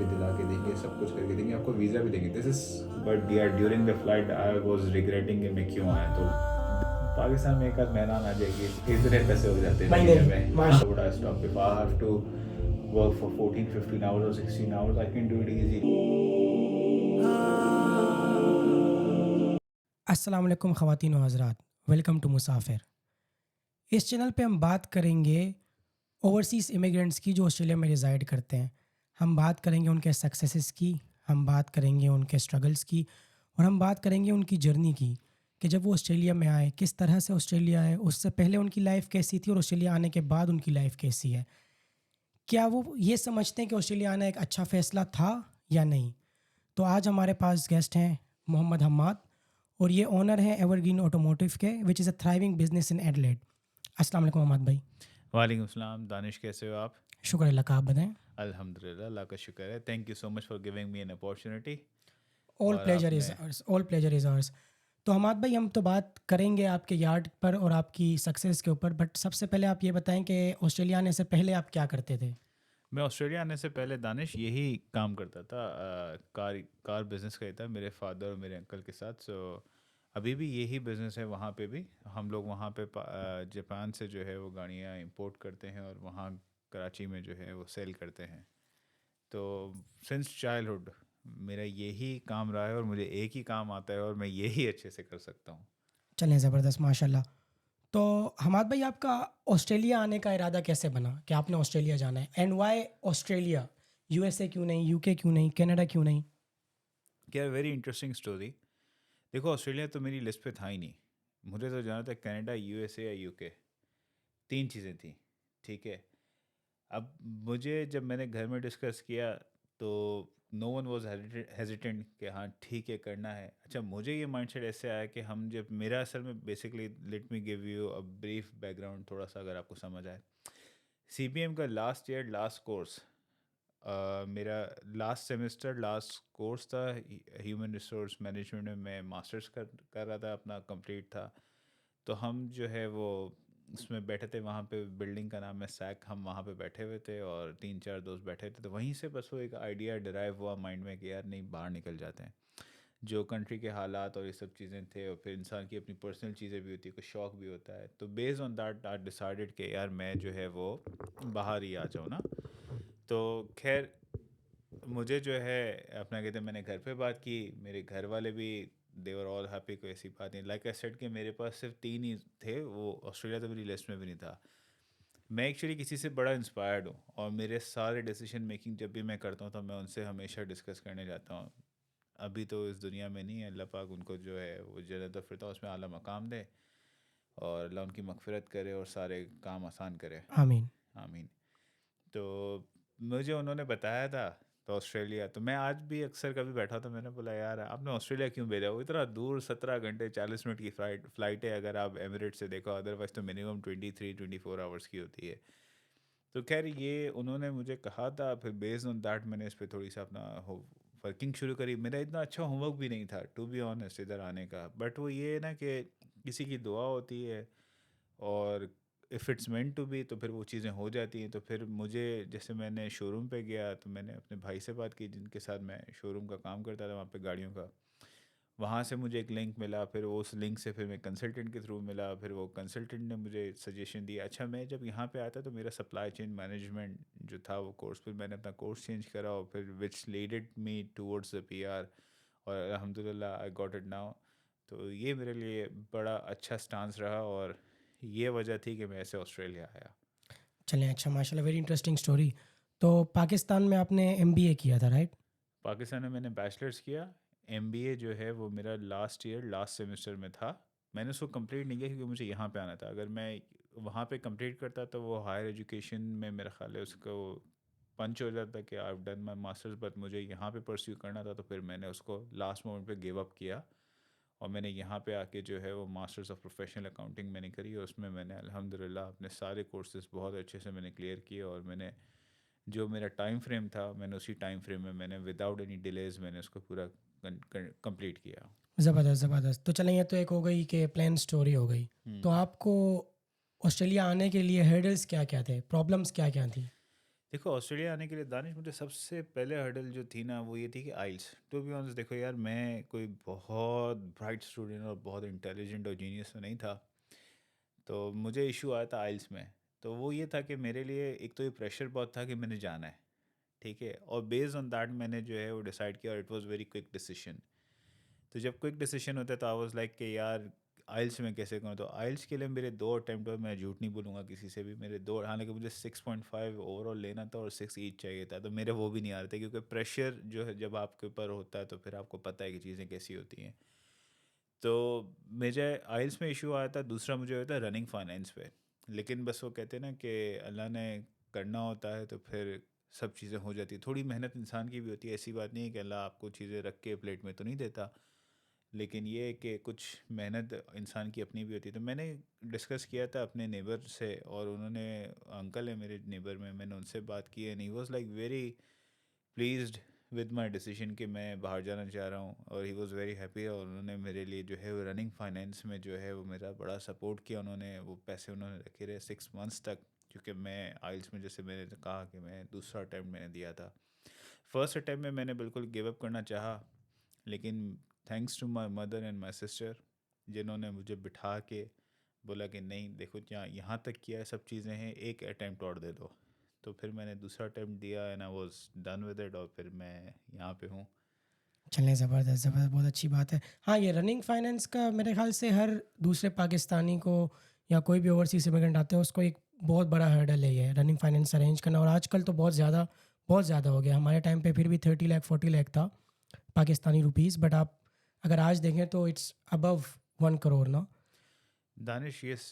भी दिला के देंगे, सब कुछ करके देंगे, आपको वीज़ा भी देंगे। दिस इज़ बट यार during the flight I was regretting कि मैं क्यों आया। तो पाकिस्तान में एक आध मेहमान आ जाएगी, इतने पैसे हो जाते हैं महीने महीने में में। माशा। Would I stop if I have to work for 14, 15 hours or 16 hours? I can do it easy. अस्सलाम वालेकुम ख़वातीन व हज़रात, वेलकम टू मुसाफिर। इस चैनल पे हम बात करेंगे ओवरसीज़ इमिग्रेंट्स की जो ऑस्ट्रेलिया में रिज़ाइड करते हैं। हम बात करेंगे उनके सक्सेसेस की, हम बात करेंगे उनके स्ट्रगल्स की और हम बात करेंगे उनकी जर्नी की कि जब वो ऑस्ट्रेलिया में आए, किस तरह से ऑस्ट्रेलिया आए, उससे पहले उनकी लाइफ़ कैसी थी और ऑस्ट्रेलिया आने के बाद उनकी लाइफ़ कैसी है। क्या वो ये समझते हैं कि ऑस्ट्रेलिया आना एक अच्छा फ़ैसला था या नहीं? तो आज हमारे पास गेस्ट हैं मोहम्मद हम्माद और ये ओनर हैं एवरग्रीन ऑटोमोटिव के, which is a thriving business in Adelaide. अस्सलाम वालेकुम मोहम्मद भाई। वालेकुम सलाम दानिश, कैसे हो आप? शुक्र अल्लाह का, आप बताएं। अल्हम्दुलिल्लाह, अल्लाह का शुक्र है। Thank you so much for giving me an opportunity. All और प्लेजर इज़ आपने hours, all pleasure is hours. तो हमाद भाई, हम तो बात करेंगे आपके यार्ड पर और आपकी सक्सेस के ऊपर, बट सबसे पहले आप ये बताएं कि ऑस्ट्रेलिया आने से पहले आप क्या करते थे? मैं ऑस्ट्रेलिया आने से पहले दानिश यही काम करता था, कार कार बिजनेस का ही था मेरे फादर और मेरे अंकल के साथ। सो अभी भी यही बिजनेस है। वहाँ पे भी हम लोग वहाँ पे जापान से जो है वो गाड़ियाँ इंपोर्ट करते हैं और वहाँ कराची में जो है वो सेल करते हैं। तो सिंस चाइल्डहुड मेरा यही काम रहा है और मुझे एक ही काम आता है और मैं यही अच्छे से कर सकता हूँ। चलें, ज़बरदस्त, माशाल्लाह। तो हमाद भाई, आपका ऑस्ट्रेलिया आने का इरादा कैसे बना कि आपने ऑस्ट्रेलिया जाना है, एंड वाई ऑस्ट्रेलिया? यूएसए क्यों नहीं, यूके क्यों नहीं, कनाडा क्यों नहीं? क्या वेरी इंटरेस्टिंग स्टोरी। देखो, ऑस्ट्रेलिया तो मेरी लिस्ट पे था ही नहीं। मुझे तो जाना था कनाडा, यूएसए या यूके। तीन चीज़ें थी, ठीक है। अब मुझे जब मैंने घर में डिस्कस किया तो नो वन वॉज हेजिटेंट कि हाँ ठीक है करना है। अच्छा, मुझे ये माइंडसेट ऐसे आया कि हम जब मेरा असल में basically let me give you a brief background थोड़ा सा अगर आपको समझ आए। सीबीएम का लास्ट ईयर लास्ट कोर्स, मेरा लास्ट सेमेस्टर लास्ट कोर्स था। ह्यूमन रिसोर्स मैनेजमेंट में मैं मास्टर्स कर रहा था, अपना कंप्लीट था। तो हम जो है वो उसमें बैठे थे, वहाँ पे बिल्डिंग का नाम है सैक। हम वहाँ पे बैठे हुए थे और तीन चार दोस्त बैठे थे। तो वहीं से बस वो एक आइडिया डिराइव हुआ माइंड में कि यार नहीं, बाहर निकल जाते हैं। जो कंट्री के हालात और ये सब चीज़ें थे, और फिर इंसान की अपनी पर्सनल चीज़ें भी होती है, कुछ शौक भी होता है। तो based on that I decided कि यार मैं जो है वो बाहर ही आ जाऊँ ना। तो खैर, मुझे जो है अपना कहते हैं, मैंने घर पे बात की, मेरे घर वाले भी देवर ऑल हैप्पी, कोई ऐसी बात नहीं। लाइक आई सेड कि मेरे पास सिर्फ तीन ही थे, वो ऑस्ट्रेलिया तो मेरी लिस्ट में भी नहीं था। मैं एक्चुअली किसी से बड़ा इंस्पायर्ड हूँ और मेरे सारे डिसीजन मेकिंग जब भी मैं करता हूँ तो मैं उनसे हमेशा डिस्कस करने जाता हूँ। अभी तो इस दुनिया में नहीं है, अल्लाह पाक उनको जो है वो जन्नत फिरदौस में आला मकाम दे और अल्लाह उनकी मगफिरत करे और सारे काम आसान करे। आमीन। आमीन। तो मुझे उन्होंने बताया था तो ऑस्ट्रेलिया, तो मैं आज भी अक्सर कभी बैठा तो मैंने बोला यार आपने ऑस्ट्रेलिया क्यों भेजा? वो इतना दूर, 17 घंटे 40 मिनट की फ्लाइट है अगर आप एमिरेट से देखो, अदरवाइज तो मिनिमम 23-24 आवर्स की होती है। तो खैर ये उन्होंने मुझे कहा था, फिर बेस्ड ऑन दैट मैंने इस पर थोड़ी सा अपना वर्किंग शुरू करी। मेरा इतना अच्छा होमवर्क भी नहीं था टू बी ऑनेस्ट इधर आने का, बट वो ये है ना कि किसी की दुआ होती है और if it's meant to be तो फिर वो चीज़ें हो जाती हैं। तो फिर मुझे, जैसे मैंने शोरूम पे गया तो मैंने अपने भाई से बात की जिनके साथ मैं शोरूम का काम करता था वहाँ पे गाड़ियों का। वहाँ से मुझे एक लिंक मिला, फिर वो उस लिंक से फिर मैं कंसल्टेंट के थ्रू मिला, फिर वो कंसल्टेंट ने मुझे सजेशन दिया। अच्छा, मैं जब यहाँ पे आया था तो मेरा सप्लाई चेन मैनेजमेंट जो था वो कोर्स, फिर मैंने अपना कोर्स चेंज करा और फिर which leaded me towards the PR, और अल्हम्दुलिल्लाह आई गॉट इट नाउ। तो ये मेरे लिए बड़ा अच्छा स्टांस रहा और ये वजह थी कि मैं ऐसे ऑस्ट्रेलिया आया। चलें, अच्छा, माशाल्लाह, वेरी इंटरेस्टिंग स्टोरी। तो पाकिस्तान में आपने एमबीए किया था, राइट? पाकिस्तान में मैंने बैचलर्स किया। एमबीए जो है वो मेरा लास्ट ईयर लास्ट सेमेस्टर में था। मैंने उसको कंप्लीट नहीं किया क्योंकि मुझे यहाँ पे आना था। अगर मैं वहाँ पे कंप्लीट करता तो वो हायर एजुकेशन में मेरा ख्याल है उसको पंच हो जाता कि I done my masters, but मुझे यहाँ पे परस्यू करना था। तो फिर मैंने उसको लास्ट मोमेंट पे गिव अप किया और मैंने यहाँ पे आके जो है वो मास्टर्स ऑफ प्रोफेशनल अकाउंटिंग मैंने करी और उसमें मैंने अल्हम्दुलिल्लाह अपने सारे कोर्सेज बहुत अच्छे से मैंने क्लियर किए और मैंने जो मेरा टाइम फ्रेम था मैंने उसी टाइम फ्रेम में मैंने विदाउट एनी डिलेज मैंने उसको पूरा कंप्लीट किया। ज़बरदस्त, ज़बरदस्त। तो चलें, ये तो एक हो गई कि प्लान स्टोरी हो गई। तो हम्म। आपको ऑस्ट्रेलिया आने के लिए हर्डल्स क्या क्या थे, प्रॉब्लम्स क्या क्या थी? देखो ऑस्ट्रेलिया आने के लिए दानिश मुझे सबसे पहले हर्डल जो थी ना वो ये थी कि आइल्स। टू बी ऑनेस्ट देखो यार, मैं कोई बहुत ब्राइट स्टूडेंट और बहुत इंटेलिजेंट और जीनियस तो नहीं था। तो मुझे इशू आया था आइल्स में। तो वो ये था कि मेरे लिए एक तो ये प्रेशर बहुत था कि मैंने जाना है, ठीक है, और बेस्ड ऑन दैट मैंने जो है वो डिसाइड किया, और it was very quick decision. तो जब क्विक डिसीजन होता है तो आई वाज लाइक कि यार आइल्स में कैसे करूँ। तो आइल्स के लिए मेरे 2 अटैम्प्ट हुए, मैं झूठ नहीं बोलूँगा किसी से भी, मेरे दो, हालांकि मुझे 6.5 ओवरऑल लेना था और 6 ईच चाहिए था, तो मेरे वो भी नहीं आ रहे थे, क्योंकि प्रेशर जो है जब आपके ऊपर होता है तो फिर आपको पता है कि चीज़ें कैसी होती हैं। तो मुझे आइल्स में इशू आया था, दूसरा मुझे होता है रनिंग फाइनेंस पे। लेकिन बस वो कहते हैं ना कि अल्लाह ने करना होता है तो फिर सब चीज़ें हो जाती हैं। थोड़ी मेहनत इंसान की भी होती है, ऐसी बात नहीं है कि अल्लाह आपको चीज़ें रख के प्लेट में तो नहीं देता, लेकिन ये है कि कुछ मेहनत इंसान की अपनी भी होती है। तो मैंने डिस्कस किया था अपने नेबर से, और उन्होंने, अंकल है मेरे नेबर में, मैंने उनसे बात की and he was like very pleased with my decision कि मैं बाहर जाना चाह रहा हूँ, और ही वाज वेरी हैप्पी। और उन्होंने मेरे लिए जो है वो रनिंग फाइनेंस में जो है वो मेरा बड़ा सपोर्ट किया। उन्होंने वो पैसे उन्होंने रखे रहे 6 मंथ्स तक, क्योंकि मैं आइल्स में, जैसे मैंने कहा कि मैं दूसरा अटैम्प्ट मैंने दिया था। फर्स्ट अटैम्प्ट में मैंने बिल्कुल गिव अप करना चाहा, लेकिन thanks to my mother and my sister, जिन्होंने मुझे बिठा के बोला कि नहीं देखो, यहाँ यहाँ तक किया है, सब चीज़ें हैं, एक अटैम्प्ट और दे दो। तो फिर मैंने दूसरा अटैम्प्ट दिया and I was done with it, और फिर मैं यहाँ पे हूँ। चलें, ज़बरदस्त ज़बरदस्त, बहुत अच्छी बात है। हाँ, ये रनिंग फाइनेंस का मेरे ख़्याल से हर दूसरे पाकिस्तानी को या कोई भी ओवरसीज़ इमिग्रेंट आते हैं उसको एक बहुत बड़ा हर्डल है ये रनिंग फाइनेंस अरेंज करना, और आजकल तो बहुत ज़्यादा हो गया। हमारे टाइम पे फिर भी 30 लाख 40 लाख था पाकिस्तानी रुपीस, बट आप अगर आज देखें तो इट्स अबव 1 करोड़ ना। Danish, yes,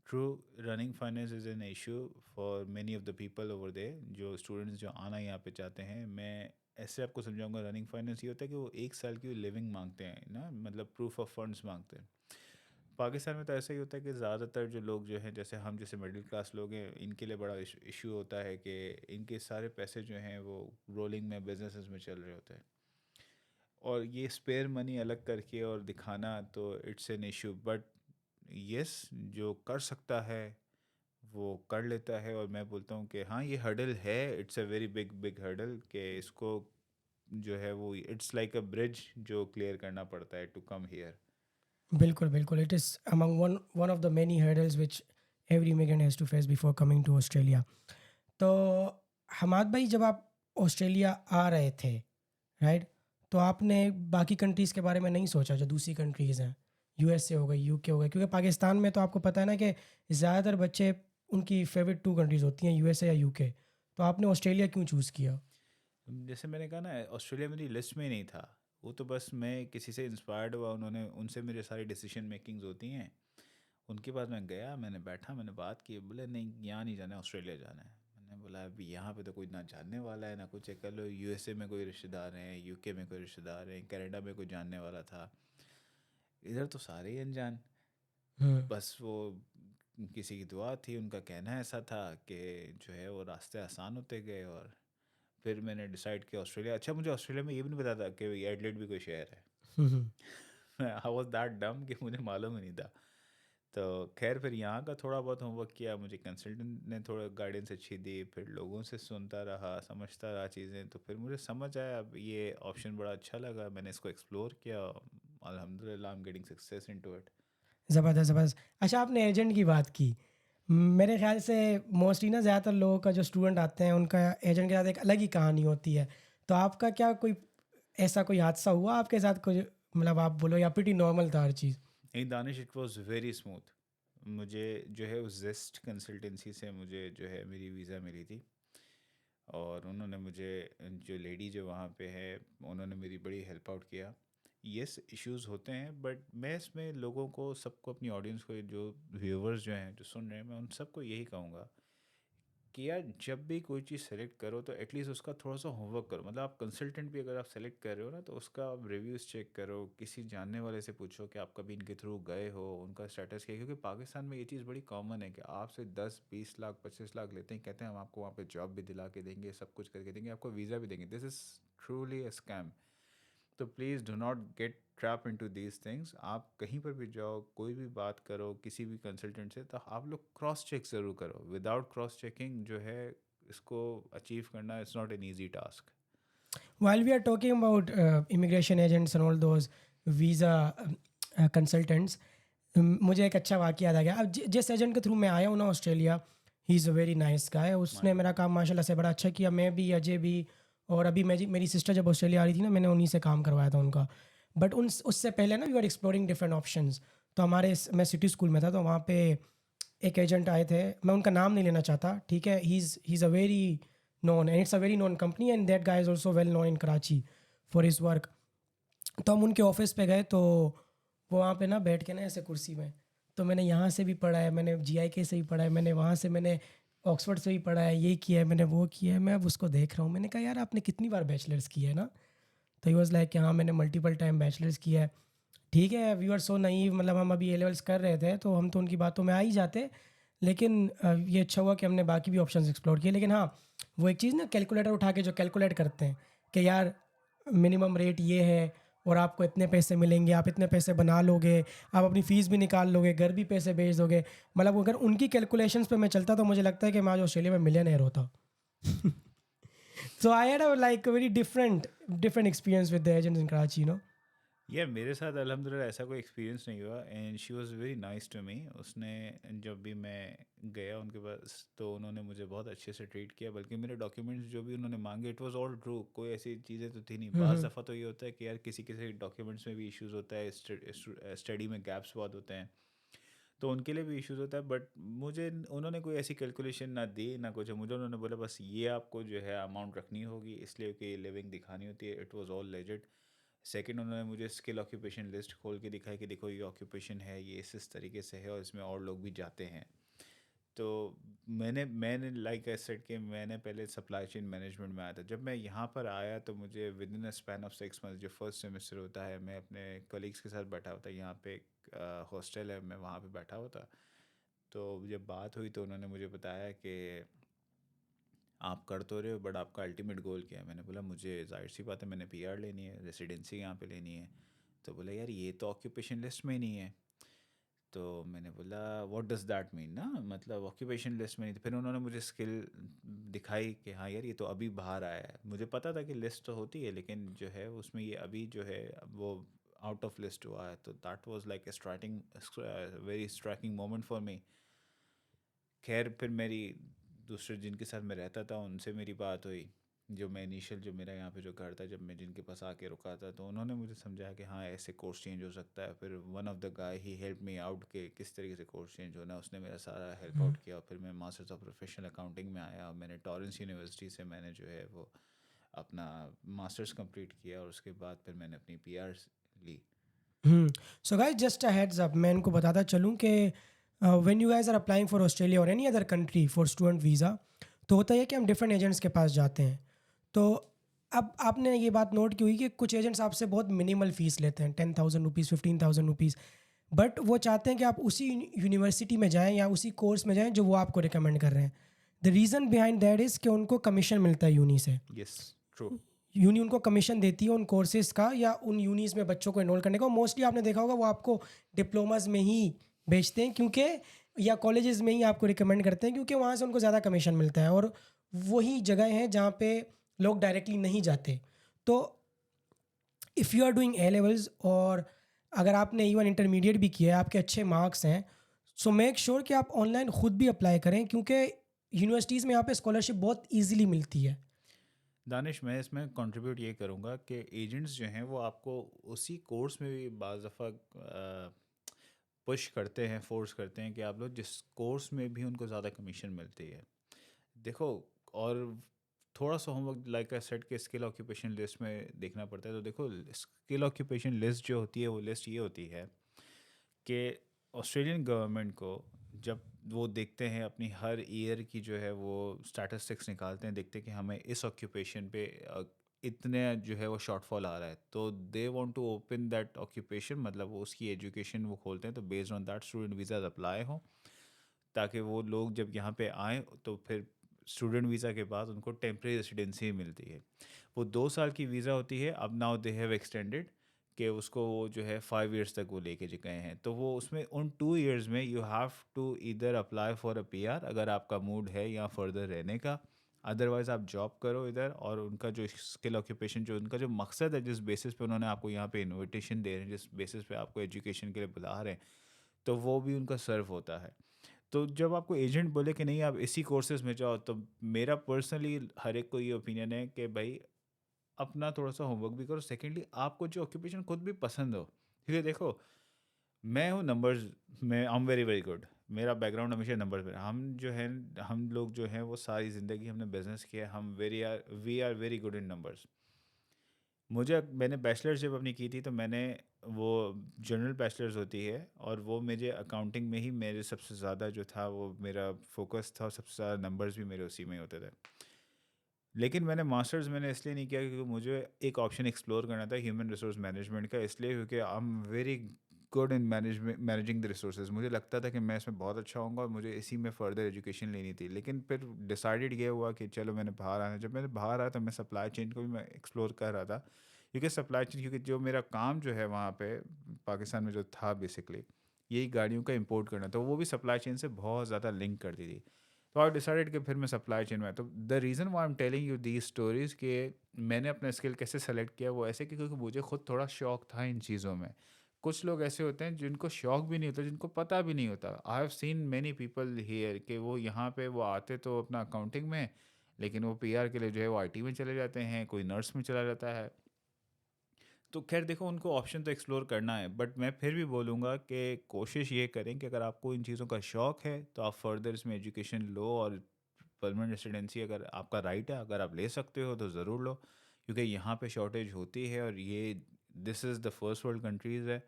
true, running finance is an issue for many of the people over there, जो स्टूडेंट्स जो आना यहाँ पे चाहते हैं। मैं ऐसे आपको समझाऊंगा, रनिंग फाइनेंस ये होता है कि वो 1 साल की लिविंग मांगते हैं ना, मतलब प्रूफ ऑफ फंड्स मांगते हैं। पाकिस्तान में तो ऐसा ही होता है कि ज़्यादातर जो लोग जो हैं, जैसे हम जैसे मिडिल क्लास लोग हैं, इनके लिए बड़ा इशू होता है कि इनके सारे पैसे जो हैं वो रोलिंग में, बिजनेसेस में चल रहे होते हैं, और ये स्पेयर मनी अलग करके और दिखाना, तो it's an issue. But yes, जो कर सकता है वो कर लेता है, और मैं बोलता हूँ कि हाँ ये हर्डल है, it's a very big big hurdle, कि इसको जो है वो इट्स लाइक अ ब्रिज जो क्लियर करना पड़ता है टू कम हियर। बिल्कुल, बिल्कुल, it is among one one of the many hurdles which every immigrant has to face before coming to Australia. तो हमाद भाई, जब आप ऑस्ट्रेलिया आ रहे थे, राइट? तो आपने बाकी कंट्रीज़ के बारे में नहीं सोचा जो दूसरी कंट्रीज़ हैं, यूएसए हो गई, यूके हो गई, क्योंकि पाकिस्तान में तो आपको पता है ना कि ज़्यादातर बच्चे उनकी फेवरेट 2 कंट्रीज़ होती हैं, यूएसए या यूके। तो आपने ऑस्ट्रेलिया क्यों चूज़ किया? जैसे मैंने कहा ना, ऑस्ट्रेलिया मेरी लिस्ट में ही नहीं था। वो तो बस मैं किसी से इंस्पायर्ड हुआ, उन्होंने, उनसे मेरे सारी डिसीजन मेकिंग्स होती हैं। उनके बाद मैं गया, मैंने बैठा, मैंने बात की, बोले नहीं यहाँ नहीं जाना है, ऑस्ट्रेलिया जाना है। मैंने बोला अभी यहाँ पे तो कोई ना जानने वाला है ना कुछ है, कर लो यूएसए में कोई रिश्तेदार हैं, यूके में कोई रिश्तेदार हैं, कनाडा में कोई जानने वाला था, इधर तो सारे ही अनजान। हुँ। बस वो किसी की दुआ थी, उनका कहना ऐसा था कि जो है वो रास्ते आसान होते गए, और फिर मैंने डिसाइड किया ऑस्ट्रेलिया। अच्छा, मुझे ऑस्ट्रेलिया में ये भी नहीं पता था कि एडलेड भी कोई शहर है। हुँ, हुँ। आई वॉज दैट डम कि मुझे मालूम ही नहीं था। तो खैर फिर यहाँ का थोड़ा बहुत होमवर्क किया, मुझे कंसल्टेंट ने थोड़ा गाइडेंस अच्छी दी, फिर लोगों से सुनता रहा, समझता रहा चीज़ें, तो फिर मुझे समझ आया, अब ये ऑप्शन बड़ा अच्छा लगा, मैंने इसको एक्सप्लोर किया। अल्हम्दुलिल्लाह I am getting success into it. ज़बरदस्त, ज़बरदस्त। अच्छा, आपने एजेंट की बात की। मेरे ख़्याल से मोस्टली ना ज़्यादातर लोगों का जो स्टूडेंट आते हैं उनका एजेंट के साथ एक अलग ही कहानी होती है। तो आपका क्या कोई ऐसा कोई हादसा हुआ आपके साथ कुछ, मतलब आप बोलो, या प्रीटी नॉर्मल था हर चीज़? नहीं Danish, it was very smooth. मुझे जो है उस जेस्ट कंसल्टेंसी से मुझे जो है मेरी वीज़ा मिली थी, और उन्होंने मुझे, जो लेडी जो वहाँ पे है, उन्होंने मेरी बड़ी हेल्प आउट किया। यस, इश्यूज होते हैं, बट मैं इसमें लोगों को, सबको, अपनी ऑडियंस को, जो व्यूवर्स जो हैं जो सुन रहे हैं, मैं उन सबको यही कहूँगा कि यार जब भी कोई चीज़ सेलेक्ट करो तो एटलीस्ट उसका थोड़ा सा होमवर्क करो। मतलब आप कंसल्टेंट भी अगर आप सेलेक्ट कर रहे हो ना, तो उसका आप रिव्यूज़ चेक करो, किसी जानने वाले से पूछो कि आप कभी इनके थ्रू गए हो, उनका स्टेटस क्या है। क्योंकि पाकिस्तान में ये चीज़ बड़ी कॉमन है कि आपसे 10-20 लाख 25 लाख लेते हैं, कहते हैं हम आपको वहाँ पे जॉब भी दिला के देंगे, सब कुछ करके देंगे, आपको वीज़ा भी देंगे। This is truly a scam. तो please do not get trap into these things. आप कहीं पर भी जाओ, कोई भी बात करो किसी भी कंसल्टेंट से, तो आप लोग क्रॉस चेक ज़रूर करो। विदाउट क्रॉस चेकिंग जो है इसको अचीव करना it's not an easy task. While we are talking about immigration agents and all those visa consultants, मुझे एक अच्छा वाक़या याद आ गया. अब जिस एजेंट के थ्रू मैं आया हूँ ना Australia, he is a very nice guy. उसने मेरा काम माशाल्लाह से बड़ा अच्छा किया. मैं भी, अजय भी, और अभी मेरी सिस्टर जब ऑस्ट्रेलिया आ रही थी ना, मैंने उन्हीं से काम करवाया था उनका. बट उससे पहले ना we are exploring different options. तो मैं सिटी स्कूल में था, तो वहाँ पे एक एजेंट आए थे. मैं उनका नाम नहीं लेना चाहता, ठीक है. He is a very known and it's a very known company and that guy is also well known in Karachi for his work. तो हम उनके ऑफिस पे गए, तो वो वहाँ पे ना बैठ के ना ऐसे कुर्सी में, तो मैंने यहाँ से भी पढ़ा है, मैंने GIK से भी पढ़ा है, मैंने वहाँ से, मैंने ऑक्सफोर्ड से भी पढ़ा है, ये किया है, मैंने वो किया है. मैं अब उसको देख रहा हूँ, मैंने कहा यार आपने कितनी बार बैचलर्स किया है ना. तो ही वॉज लाइक कि हाँ मैंने मल्टीपल टाइम बैचलर्स किया है. ठीक है, वी आर सो नईव, मतलब हम अभी A levels कर रहे थे तो हम तो उनकी बातों में आ ही जाते. लेकिन ये अच्छा हुआ कि हमने बाकी भी ऑप्शंस एक्सप्लोर किए. लेकिन हाँ, वो एक चीज़ ना, कैलकुलेटर उठा के जो कैलकुलेट करते हैं कि यार मिनिमम रेट ये है और आपको इतने पैसे मिलेंगे, आप इतने पैसे बना लोगे, आप अपनी फ़ीस भी निकाल लोगे, घर भी पैसे भेज दोगे. मतलब अगर उनकी कैलकुलेशंस पे मैं चलता तो मुझे लगता है कि मैं आज ऑस्ट्रेलिया में मिलियनेयर होता. So I had a very different experience with the agents in Karachi, you know. यार मेरे साथ अल्हम्दुलिल्लाह ऐसा कोई एक्सपीरियंस नहीं हुआ and she was very nice to me. उसने जब भी मैं गया उनके पास तो उन्होंने मुझे बहुत अच्छे से ट्रीट किया. बल्कि मेरे डॉक्यूमेंट्स जो भी उन्होंने मांगे इट वाज ऑल ट्रू. कोई ऐसी चीज़ें तो थी नहीं. बाज़ हम्म. दफ़ा तो ये होता है कि यार किसी किसी डॉक्यूमेंट्स में भी इश्यूज़ होता है, स्टडी में गैप्स बहुत होते हैं, तो उनके लिए भी इश्यूज़ होता है. बट मुझे उन्होंने कोई ऐसी कैलकुलेशन ना दी ना कुछ. मुझे उन्होंने बोला बस ये आपको जो है अमाउंट रखनी होगी इसलिए कि लिविंग दिखानी होती है. It was all legit. Second, उन्होंने मुझे स्किल ऑक्यूपेशन लिस्ट खोल के दिखाई कि देखो ये ऑक्यूपेशन है, ये इस तरीके से है और इसमें और लोग भी जाते हैं. तो मैंने लाइक आई सेड कि मैंने पहले सप्लाई चेन मैनेजमेंट में आया था. जब मैं यहाँ पर आया तो मुझे with in a span of 6 months, जो फर्स्ट सेमेस्टर होता है, मैं अपने कलीग्स के साथ बैठा होता. यहाँ पे एक हॉस्टल है, मैं वहाँ पे बैठा होता. तो जब बात हुई तो उन्होंने मुझे बताया कि आप कर तो रहे हो बट आपका अल्टीमेट गोल क्या है. मैंने बोला मुझे जाहिर सी बात है मैंने PR लेनी है, रेसिडेंसी यहाँ पे लेनी है. तो बोला यार ये तो ऑक्यूपेशन लिस्ट में ही नहीं है. तो मैंने बोला व्हाट डज़ दैट मीन ना, मतलब ऑक्यूपेशन लिस्ट में नहीं. तो फिर उन्होंने मुझे स्किल दिखाई कि हाँ यार ये तो अभी बाहर आया है. मुझे पता था कि लिस्ट तो होती है लेकिन जो है उसमें ये अभी जो है वो आउट ऑफ लिस्ट हुआ है. तो that was like a striking, very striking moment for me. खैर फिर मेरी दूसरे जिनके साथ मैं रहता था उनसे मेरी बात हुई. जो मैं इनिशियल जो मेरा यहाँ पे जो घर था, जब मैं जिनके पास आके रुका था, तो उन्होंने मुझे समझाया कि हाँ ऐसे कोर्स चेंज हो सकता है. फिर one of the guy he help me out के किस तरीके से कोर्स चेंज होना है. उसने मेरा सारा हेल्प आउट किया और फिर मैं मास्टर्स ऑफ प्रोफेशनल अकाउंटिंग में आया और मैंने टॉरेंस यूनिवर्सिटी से मैंने जो है वो अपना मास्टर्स कंप्लीट किया और उसके बाद फिर मैंने अपनी PR ली. So guys, just a heads up, मैं इनको बताता चलूँ कि when you guys are applying for Australia और any other country for student visa, तो होता है कि हम डिफरेंट एजेंट्स के पास जाते हैं. तो अब आपने ये बात नोट की हुई कि कुछ एजेंट्स आपसे बहुत मिनिमल फ़ीस लेते हैं, 10,000 रुपीज़, 15,000 रुपीज़. बट वो चाहते हैं कि आप उसी यूनिवर्सिटी में जाएँ या उसी कोर्स में जाएँ जो वो आपको रिकमेंड कर रहे हैं. The reason behind that is कि उनको कमीशन मिलता है यूनी से. Yes, true. यूनी उनको कमीशन देती है उन कोर्सेज़ का या उन यूनीज़ में बच्चों को एनरोल करने का. मोस्टली आपने देखा होगा वो आपको डिप्लोमास में ही भेजते हैं, क्योंकि या कॉलेजेस में ही आपको रिकमेंड करते हैं क्योंकि वहाँ से उनको ज़्यादा कमीशन मिलता है. और वही जगह हैं जहाँ पे लोग डायरेक्टली नहीं जाते. तो if you are doing A levels और अगर आपने इवन इंटरमीडिएट भी किया है, आपके अच्छे मार्क्स हैं, सो मेक श्योर कि आप ऑनलाइन खुद भी अप्लाई करें, क्योंकि यूनिवर्सिटीज़ में यहाँ पे स्कॉलरशिप बहुत ईजिली मिलती है. दानिश, मैं इसमें कंट्रीब्यूट ये करूँगा कि एजेंट्स जो हैं वो आपको उसी कोर्स में भी बाज़ दफ़ा पुश करते हैं, फोर्स करते हैं कि आप लोग जिस कोर्स में भी उनको ज़्यादा कमीशन मिलती है. देखो, और थोड़ा सा होमवर्क लाइक आई सेड के स्किल ऑक्यूपेशन लिस्ट में देखना पड़ता है. तो देखो स्किल ऑक्यूपेशन लिस्ट जो होती है वो लिस्ट ये होती है कि ऑस्ट्रेलियन गवर्नमेंट को जब वो देखते हैं अपनी हर ईयर की जो है वो स्टैटिस्टिक्स निकालते हैं, देखते हैं कि हमें इस ऑक्यूपेशन पे इतने जो है वो शॉर्टफॉल आ रहा है, तो they want to open that occupation, मतलब वो उसकी एजुकेशन वो खोलते हैं. तो based on that student visa apply हो, ताकि वो लोग जब यहाँ पे आएँ तो फिर स्टूडेंट वीज़ा के बाद उनको टेम्प्रेरी रेसिडेंसी मिलती है. वो 2 साल की वीज़ा होती है. अब नाउ दे हैव एक्सटेंडेड कि उसको वो जो है 5 years तक वो लेके गए हैं. तो वो उसमें उन 2 years में यू हैव टू इधर अप्लाई फॉर अ PR अगर आपका मूड है यहाँ फर्दर रहने का. अदरवाइज़ आप जॉब करो इधर, और उनका जो स्किल ऑक्यूपेशन, जो उनका जो मकसद है, जिस बेसिस पे उन्होंने आपको यहाँ पे इनविटेशन दे रहे हैं, जिस बेसिस पे आपको एजुकेशन के लिए बुला रहे हैं, तो वो भी उनका सर्व होता है। तो जब आपको एजेंट बोले कि नहीं आप इसी कोर्सेज़ में जाओ, तो मेरा पर्सनली हर एक को ये ओपिनियन है कि भाई अपना थोड़ा-सा होमवर्क भी करो। सेकेंडली आपको जो ऑक्यूपेशन खुद भी पसंद हो। क्योंकि देखो, मैं हूँ नंबर्स में, I am very, very good. मेरा बैकग्राउंड हमेशा नंबर्स में रहा। हम जो है, हम लोग जो हैं वो सारी ज़िंदगी हमने बिज़नेस किया है। हम we are very good in numbers. मैंने बैचलर्स जब अपनी की थी, तो मैंने वो जनरल बैचलर्स होती है, और वो मुझे अकाउंटिंग में ही मेरे सबसे ज़्यादा जो था वो मेरा फ़ोकस था, और सबसे ज़्यादा नंबर्स भी मेरे उसी में ही होते थे। लेकिन मैंने इसलिए नहीं किया क्योंकि मुझे एक ऑप्शन एक्सप्लोर करना था ह्यूमन रिसोर्स मैनेजमेंट का, इसलिए क्योंकि आई am very good in managing the resources. मुझे लगता था कि मैं इसमें बहुत अच्छा होऊंगा, और मुझे इसी में फ़र्दर एजुकेशन लेनी थी। लेकिन फिर डिसाइडेड ये हुआ कि चलो मैंने बाहर आना। जब मैंने बाहर आया तो मैं सप्लाई चेन को भी मैं एक्सप्लोर कर रहा था, क्योंकि सप्लाई चेन, क्योंकि जो मेरा काम जो है वहाँ पे पाकिस्तान में जो था बेसिकली, यही गाड़ियों का इंपोर्ट करना, तो वो भी सप्लाई चेन से बहुत ज़्यादा लिंक करती थी। तो आई डिसाइडेड कि फिर मैं सप्लाई चेन में, तो the reason why am telling you these stories कि मैंने अपना स्किल कैसे सेलेक्ट किया, वो ऐसे कि क्योंकि मुझे खुद थोड़ा शौक था इन चीज़ों में। कुछ लोग ऐसे होते हैं जिनको शौक भी नहीं होता, जिनको पता भी नहीं होता। I have seen many people here कि वो यहाँ पे वो आते तो अपना अकाउंटिंग में, लेकिन वो पीआर के लिए जो है वो आईटी में चले जाते हैं, कोई नर्स में चला जाता है। तो खैर देखो, उनको ऑप्शन तो एक्सप्लोर करना है, बट मैं फिर भी बोलूँगा कि कोशिश ये करें कि अगर आपको इन चीज़ों का शौक़ है तो आप फर्दर इसमें एजुकेशन लो, और परमानेंट रेसिडेंसी अगर आपका राइट है, अगर आप ले सकते हो तो ज़रूर लो, क्योंकि यहाँ पे शॉर्टेज होती है, और ये this is the first world countries है।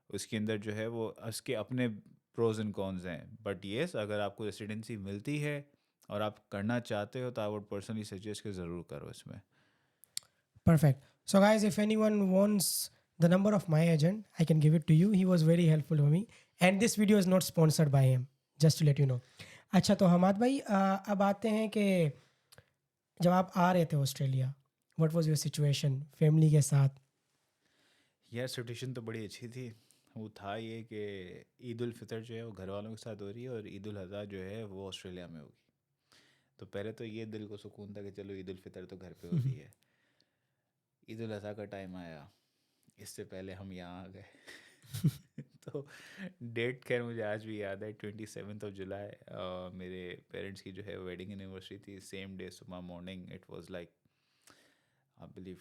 उसके अंदर जो है वो उसके अपने प्रोज एंड कॉन्स हैं, बट येस अगर आपको रेसिडेंसी मिलती है और आप करना चाहते हो, तो आई वुड पर्सनली सजेस्ट कि ज़रूर करो इसमें। Perfect. So, guys, if anyone wants the number of my agent, I can give it to you. He was very helpful for me. And this video is not sponsored by him, just to let you know. अच्छा, तो हमाद भाई अब आते हैं कि जब आप आ रहे थे Australia, what was your situation family के साथ? यार सिचुएशन तो बड़ी अच्छी थी। वो था ये कि ईद उल फितर जो है वो घर वालों के साथ हो रही है, और ईद उल अज़हा जो है वो ऑस्ट्रेलिया में होगी। तो पहले तो ये दिल को सुकून था कि चलो ईद उल फितर तो घर पे हो रही है। ईद उल अज़हा का टाइम आया, इससे पहले हम यहाँ आ गए। तो डेट खैर मुझे आज भी याद है, 27 जुलाई मेरे पेरेंट्स की जो है वेडिंग एनिवर्सरी थी। सेम डे सुबह morning, it was like I believe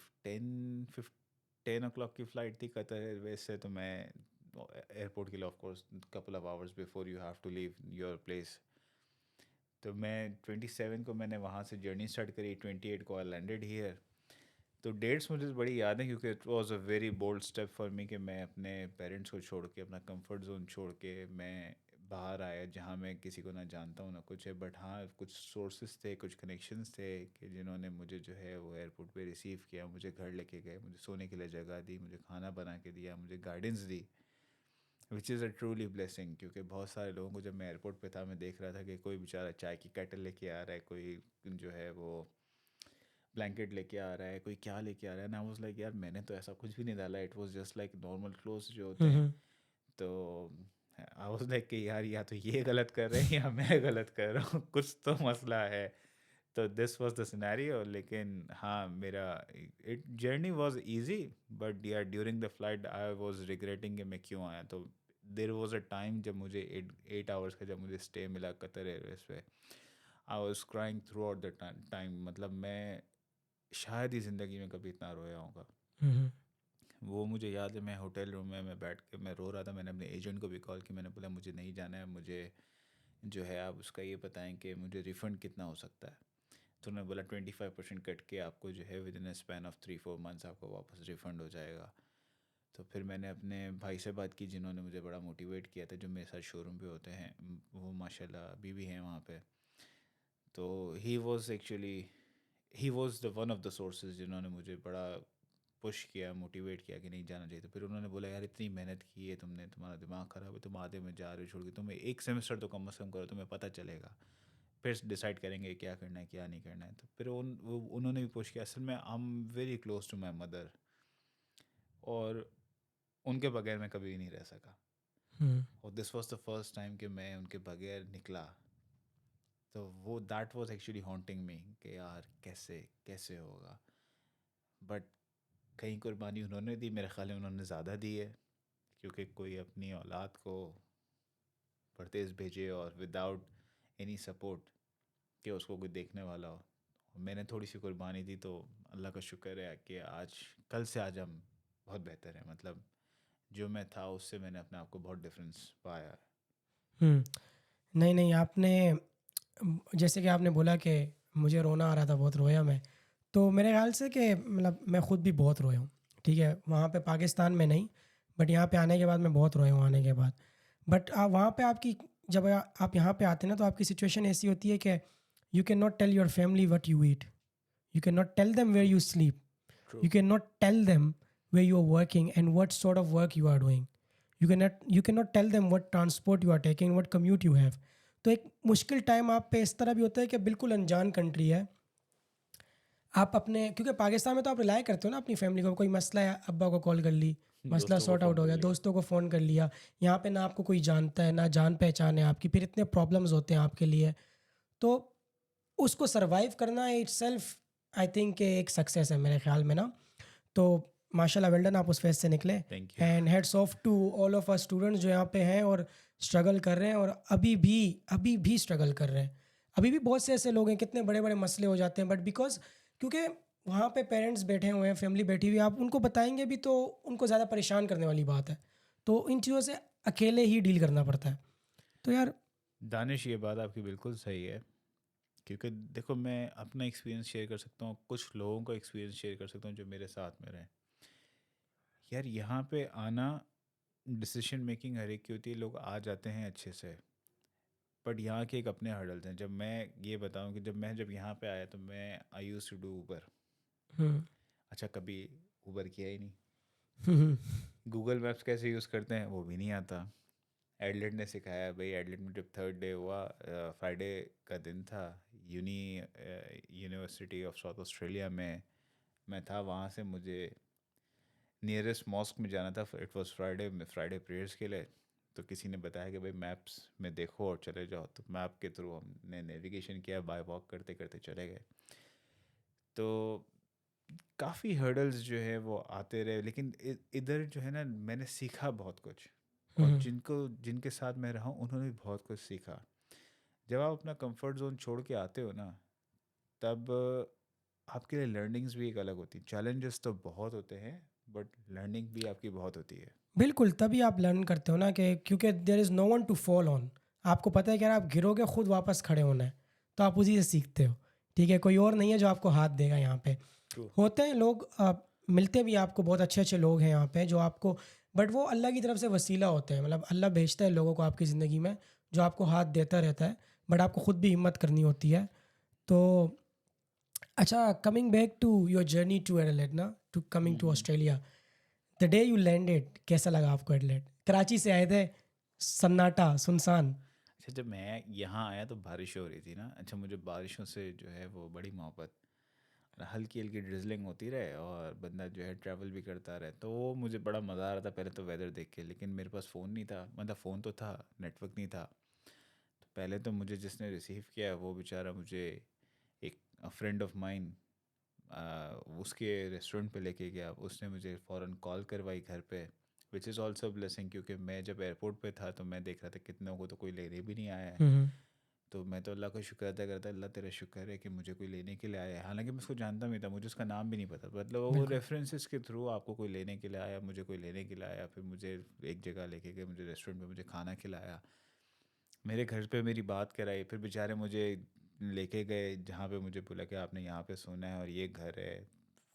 10 o'clock की फ़्लाइट थी कतर एयरवेज से। तो मैं एयरपोर्ट के लिए of course couple of hours before you have to leave your place. तो मैं 27 को मैंने वहाँ से जर्नी स्टार्ट करी, 28 को आई लैंडेड हियर। तो डेट्स मुझे बड़ी याद है, क्योंकि it was a very bold step for me कि मैं अपने पेरेंट्स को छोड़ के, अपना कंफर्ट जोन छोड़ के मैं बाहर आया, जहाँ मैं किसी को ना जानता हूँ ना कुछ है। बट हाँ, कुछ सोर्सेज थे, कुछ कनेक्शंस थे कि जिन्होंने मुझे जो है वो एयरपोर्ट पे रिसीव किया, मुझे घर लेके गए, मुझे सोने के लिए जगह दी, मुझे खाना बना के दिया, मुझे guidance the, which is a truly blessing. क्योंकि बहुत सारे लोगों को जब मैं एयरपोर्ट पे था, मैं देख रहा था कि कोई बेचारा चाय की केटल लेके आ रहा है, कोई जो है वो ब्लैंकेट लेके आ रहा है, कोई क्या लेके आ रहा है ना। आई वाज लाइक यार मैंने तो ऐसा कुछ भी नहीं डाला, it was just like normal clothes जो होते हैं। हम्म। तो आई वाज लाइक कि यार या तो ये गलत कर रहे हैं या मैं गलत कर रहा हूँ, कुछ तो मसला है। तो दिस वाज द सिनेरियो। लेकिन हाँ, मेरा it journey was easy, but यार during the flight I was regretting कि मैं क्यों आया। तो देर वॉज अ टाइम जब मुझे 8 आवर्स का जब मुझे स्टे मिला कतर एयरवेज पे, I was crying through out the time. मतलब मैं शायद ही ज़िंदगी में कभी इतना रोया होगा। हम्म। वो मुझे याद है, मैं होटल रूम में मैं बैठ के मैं रो रहा था। मैंने अपने एजेंट को भी कॉल की, मैंने बोला मुझे नहीं जाना है, मुझे जो है आप उसका ये बताएं कि मुझे रिफ़ंड कितना हो सकता है। तो उन्होंने बोला 25% कट के आपको जो है with in a span of 3-4 months आपको वापस रिफ़ंड हो जाएगा। तो फिर मैंने अपने भाई से बात की, जिन्होंने मुझे बड़ा मोटिवेट किया था, जो मेरे साथ शोरूम पे होते हैं, वो माशाल्लाह अभी भी हैं वहाँ पे। तो he was the one of the sources जिन्होंने मुझे बड़ा पुश किया, मोटिवेट किया कि नहीं जाना चाहिए। तो फिर उन्होंने बोला यार इतनी मेहनत की है तुमने, तुम्हारा दिमाग ख़राब है, तुम आधे में जा रहे हो छोड़ के, तुम्हें एक सेमेस्टर तो कम से कम करो, तुम्हें पता चलेगा, फिर डिसाइड करेंगे क्या करना है क्या नहीं करना है। तो फिर उन्होंने भी पुश किया। असल में I am very close to my mother, और उनके बगैर मैं कभी भी नहीं रह सका। हम्म। और this was the first time कि मैं उनके बगैर निकला। तो वो दैट वाज एक्चुअली हॉन्टिंग मी कि यार कैसे कैसे होगा। बट कहीं कुर्बानी उन्होंने दी, मेरे ख्याल में उन्होंने ज़्यादा दी है, क्योंकि कोई अपनी औलाद को परदेस भेजे और विदाउट एनी सपोर्ट कि उसको कोई देखने वाला हो। मैंने थोड़ी सी कुर्बानी दी, तो अल्लाह का शुक्र है कि आज कल से आज हम बहुत बेहतर हैं। मतलब जो मैं था उससे मैंने अपने आप को बहुत डिफरेंस पाया है। हुँ। नहीं, नहीं आपने जैसे कि आपने बोला कि मुझे रोना आ रहा था, बहुत रोया मैं। तो मेरे ख़्याल से कि मतलब मैं खुद भी बहुत रोया हूँ, ठीक है? वहाँ पे पाकिस्तान में नहीं, बट यहाँ पे आने के बाद मैं बहुत रोया हूँ आने के बाद। बट वहाँ पे आपकी जब आप यहाँ पे आते हैं ना, तो आपकी सिचुएशन ऐसी होती है कि you can not tell your family what you eat, you can not tell them where true. You sleep, true. you cannot tell them where you are working and what sort of work you are doing. You cannot tell them what transport you are taking, what commute you have. तो एक मुश्किल time आप पे इस तरह भी होता है कि बिल्कुल अनजान कंट्री है। आप अपने क्योंकि पाकिस्तान में तो आप रिलाय करते हो ना अपनी फैमिली को, कोई मसला है अब्बा को कॉल कर ली, मसला दोस्तों को सॉर्ट फ़ोन आउट हो कर गया, लिया। दोस्तों को फ़ोन कर लिया। यहाँ पे ना आपको कोई जानता है, ना जान पहचान है आपकी, फिर इतने प्रॉब्लम्स होते हैं आपके लिए। तो उसको सर्वाइव करना इटसेल्फ आई थिंक एक सक्सेस है मेरे ख्याल में ना। तो माशाल्लाह वेल डन, आप उस फेज़ से निकले। Thank you. And heads off to all of us students जो यहाँ पे हैं और स्ट्रगल कर रहे हैं, और अभी भी स्ट्रगल कर रहे हैं। अभी भी बहुत से ऐसे लोग हैं, कितने बड़े बड़े मसले हो जाते हैं, बट बिकॉज क्योंकि वहाँ पे पेरेंट्स बैठे हुए हैं, फैमिली बैठी हुई है, आप उनको बताएंगे भी तो उनको ज़्यादा परेशान करने वाली बात है। तो इन चीज़ों से अकेले ही डील करना पड़ता है। तो यार दानिश, ये बात आपकी बिल्कुल सही है, क्योंकि देखो मैं अपना एक्सपीरियंस शेयर कर सकता हूँ, कुछ लोगों का एक्सपीरियंस शेयर कर सकता हूँ जो मेरे साथ में रहे। यार यहाँ पे आना, डिसीजन मेकिंग हर एक की होती है, लोग आ जाते हैं अच्छे से, बट यहाँ के एक अपने हर्डल्स हैं। जब मैं ये बताऊँ कि जब यहाँ पे आया तो मैं आई यूज टू डू ऊबर। हम्म, अच्छा, कभी ऊबर किया ही नहीं। हम्म, गूगल मैप्स कैसे यूज़ करते हैं वो भी नहीं आता। एडलेट ने सिखाया भाई। एडलेट में जब थर्ड डे हुआ, फ्राइडे का दिन था, यूनिवर्सिटी ऑफ साउथ ऑस्ट्रेलिया में मैं था। वहाँ से मुझे नियरेस्ट मॉस्क में जाना था। इट वाज फ्राइडे में, फ्राइडे प्रेयर्स के लिए। तो किसी ने बताया कि भाई मैप्स में देखो और चले जाओ, तो मैप के थ्रू हमने नेविगेशन किया, बाय वॉक करते करते चले गए। तो काफ़ी हर्डल्स जो है वो आते रहे, लेकिन इधर जो है ना, मैंने सीखा बहुत कुछ। और हम्म। जिनके साथ मैं रहा हूँ उन्होंने भी बहुत कुछ सीखा। जब आप अपना कंफर्ट जोन छोड़ के आते हो ना, तब आपके लिए लर्निंग्स भी एक अलग होती हैं। चैलेंजेस तो बहुत होते हैं, बट लर्निंग भी आपकी बहुत होती है। बिल्कुल, तभी आप लर्न करते हो ना कि क्योंकि there is no one to fall on. आपको पता है कि अगर आप गिरोगे खुद वापस खड़े होना है, तो आप उसी से सीखते हो, ठीक है? कोई और नहीं है जो आपको हाथ देगा यहाँ पे। ट्रू। होते हैं लोग, मिलते भी आपको बहुत अच्छे-अच्छे लोग हैं यहाँ पे जो आपको, बट वो अल्लाह की तरफ से वसीला होते हैं। मतलब अल्लाह भेजता है लोगों को आपकी ज़िंदगी में जो आपको हाथ देता रहता है, बट आपको खुद भी हिम्मत करनी होती है। तो अच्छा, coming back to your journey to Adelaide ना, to coming to Australia, the day you landed कैसा लगा आपको एडिलेड? कराची से आए थे, सन्नाटा, सुनसान। अच्छा, जब मैं यहाँ आया तो बारिश हो रही थी ना। अच्छा, मुझे बारिशों से जो है वो बड़ी मोहब्बत। हल्की हल्की ड्रिजलिंग होती रहे और बंदा जो है ट्रैवल भी करता रहे, तो वो मुझे बड़ा मज़ा आ रहा था पहले तो वेदर देख के। लेकिन मेरे पास फ़ोन नहीं था, मतलब फ़ोन तो था, नेटवर्क नहीं था। तो पहले तो मुझे जिसने रिसीव किया वो बेचारा मुझे, एक फ्रेंड ऑफ माइन, उसके रेस्टोरेंट पे लेके गया। उसने मुझे फ़ौरन कॉल करवाई घर पे, विच इज़ ऑल्सो ब्लेसिंग, क्योंकि मैं जब एयरपोर्ट पे था तो मैं देख रहा था कितनों को तो कोई लेने भी नहीं आया है। हुँ, तो मैं तो अल्लाह का शुक्र अदा करता, अल्लाह तेरा शुक्र है कि मुझे कोई लेने के लिए आया है। हालांकि मैं उसको जानता भी था, मुझे उसका नाम भी नहीं पता, मतलब वो बिल्कुल। रेफरेंसेस के थ्रू आपको कोई लेने के लिए आया, मुझे कोई लेने के लिए आया। फिर मुझे एक जगह लेके गए, मुझे रेस्टोरेंट में मुझे खाना खिलाया, मेरे घर पे मेरी बात कराई। फिर बेचारे मुझे लेके गए जहाँ पे मुझे बोला कि आपने यहाँ पे सोना है और ये घर है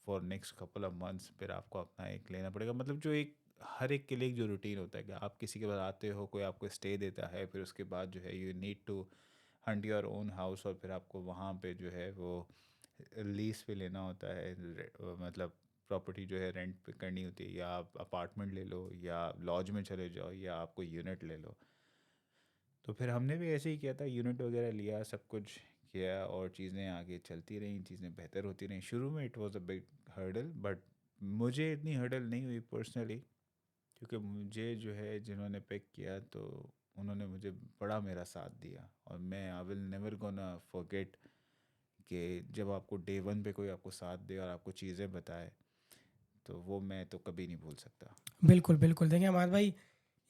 for next couple of months, फिर आपको अपना एक लेना पड़ेगा। मतलब जो एक हर एक के लिए एक जो रूटीन होता है कि आप किसी के पास आते हो, कोई आपको स्टे देता है, फिर उसके बाद जो है you need to hunt your own house, और फिर आपको वहाँ पे जो है वो लीज पे लेना होता है, मतलब प्रॉपर्टी जो है रेंट पे करनी होती है, या आप अपार्टमेंट ले लो या लॉज में चले जाओ या आपको यूनिट ले लो। तो फिर हमने भी ऐसे ही किया था, यूनिट वगैरह लिया, सब कुछ किया, और चीज़ें आगे चलती रहीं, चीज़ें बेहतर होती रहीं। शुरू में it was a big hurdle, but मुझे इतनी हर्डल नहीं हुई पर्सनली, क्योंकि मुझे जो है जिन्होंने पिक किया तो उन्होंने मुझे बड़ा मेरा साथ दिया, और मैं I will never gonna forget कि जब आपको डे वन पे कोई आपको साथ दे और आपको चीज़ें बताए, तो वो मैं तो कभी नहीं भूल सकता। बिल्कुल, बिल्कुल। देखिए हमारे भाई,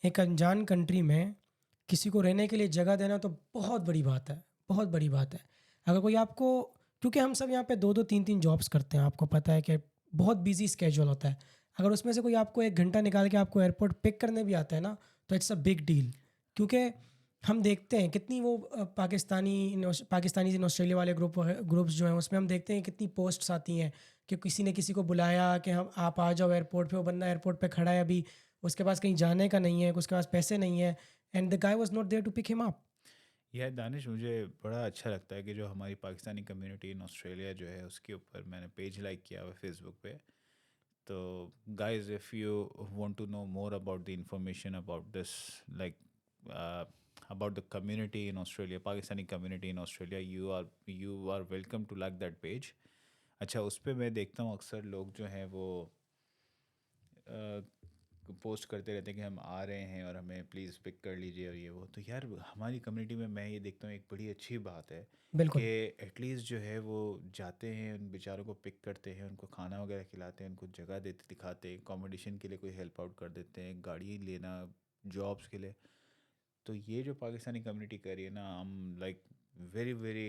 एक अनजान कंट्री में किसी को रहने के लिए जगह देना तो बहुत बड़ी बात है, बहुत बड़ी बात है। अगर कोई आपको, क्योंकि हम सब यहाँ पे 2-2 3-3 जॉब्स करते हैं, आपको पता है कि बहुत बिज़ी स्केड्यूल होता है। अगर उसमें से कोई आपको 1 घंटा निकाल के आपको एयरपोर्ट पिक करने भी आता है ना, तो इट्स अ बिग डील। क्योंकि हम देखते हैं कितनी वो पाकिस्तानीज़ इन ऑस्ट्रेलिया वाले ग्रुप्स जो हैं, उसमें हम देखते हैं कितनी पोस्ट्स आती हैं कि किसी ने किसी को बुलाया कि हम आप आ जाओ एयरपोर्ट पे, वो बंदा एयरपोर्ट पे खड़ा है अभी, उसके पास कहीं जाने का नहीं है, उसके पास पैसे नहीं है, and the guy was not there to pick him up. यह दानिश, मुझे बड़ा अच्छा लगता है कि जो हमारी पाकिस्तानी कम्युनिटी इन ऑस्ट्रेलिया जो है, उसके ऊपर मैंने पेज लाइक किया हुआ है फेसबुक पे। तो guys, if you want to know more about the information about this, like about the community in Australia, Pakistani community in Australia, you are welcome to like that page. अच्छा, उस पे मैं देखता हूँ अक्सर लोग जो हैं वो पोस्ट करते रहते हैं कि हम आ रहे हैं और हमें प्लीज़ पिक कर लीजिए और ये वो। तो यार, हमारी कम्युनिटी में मैं ये देखता हूँ एक बड़ी अच्छी बात है कि बिल्कुल, एटलीस्ट जो है वो जाते हैं, उन बेचारों को पिक करते हैं, उनको खाना वगैरह खिलाते हैं, उनको जगह देते दिखाते हैं, अकोमोडेशन के लिए कोई हेल्प आउट कर देते हैं, गाड़ी लेना जॉब्स के लिए। तो ये जो पाकिस्तानी कम्युनिटी कर रही है ना, I am like very very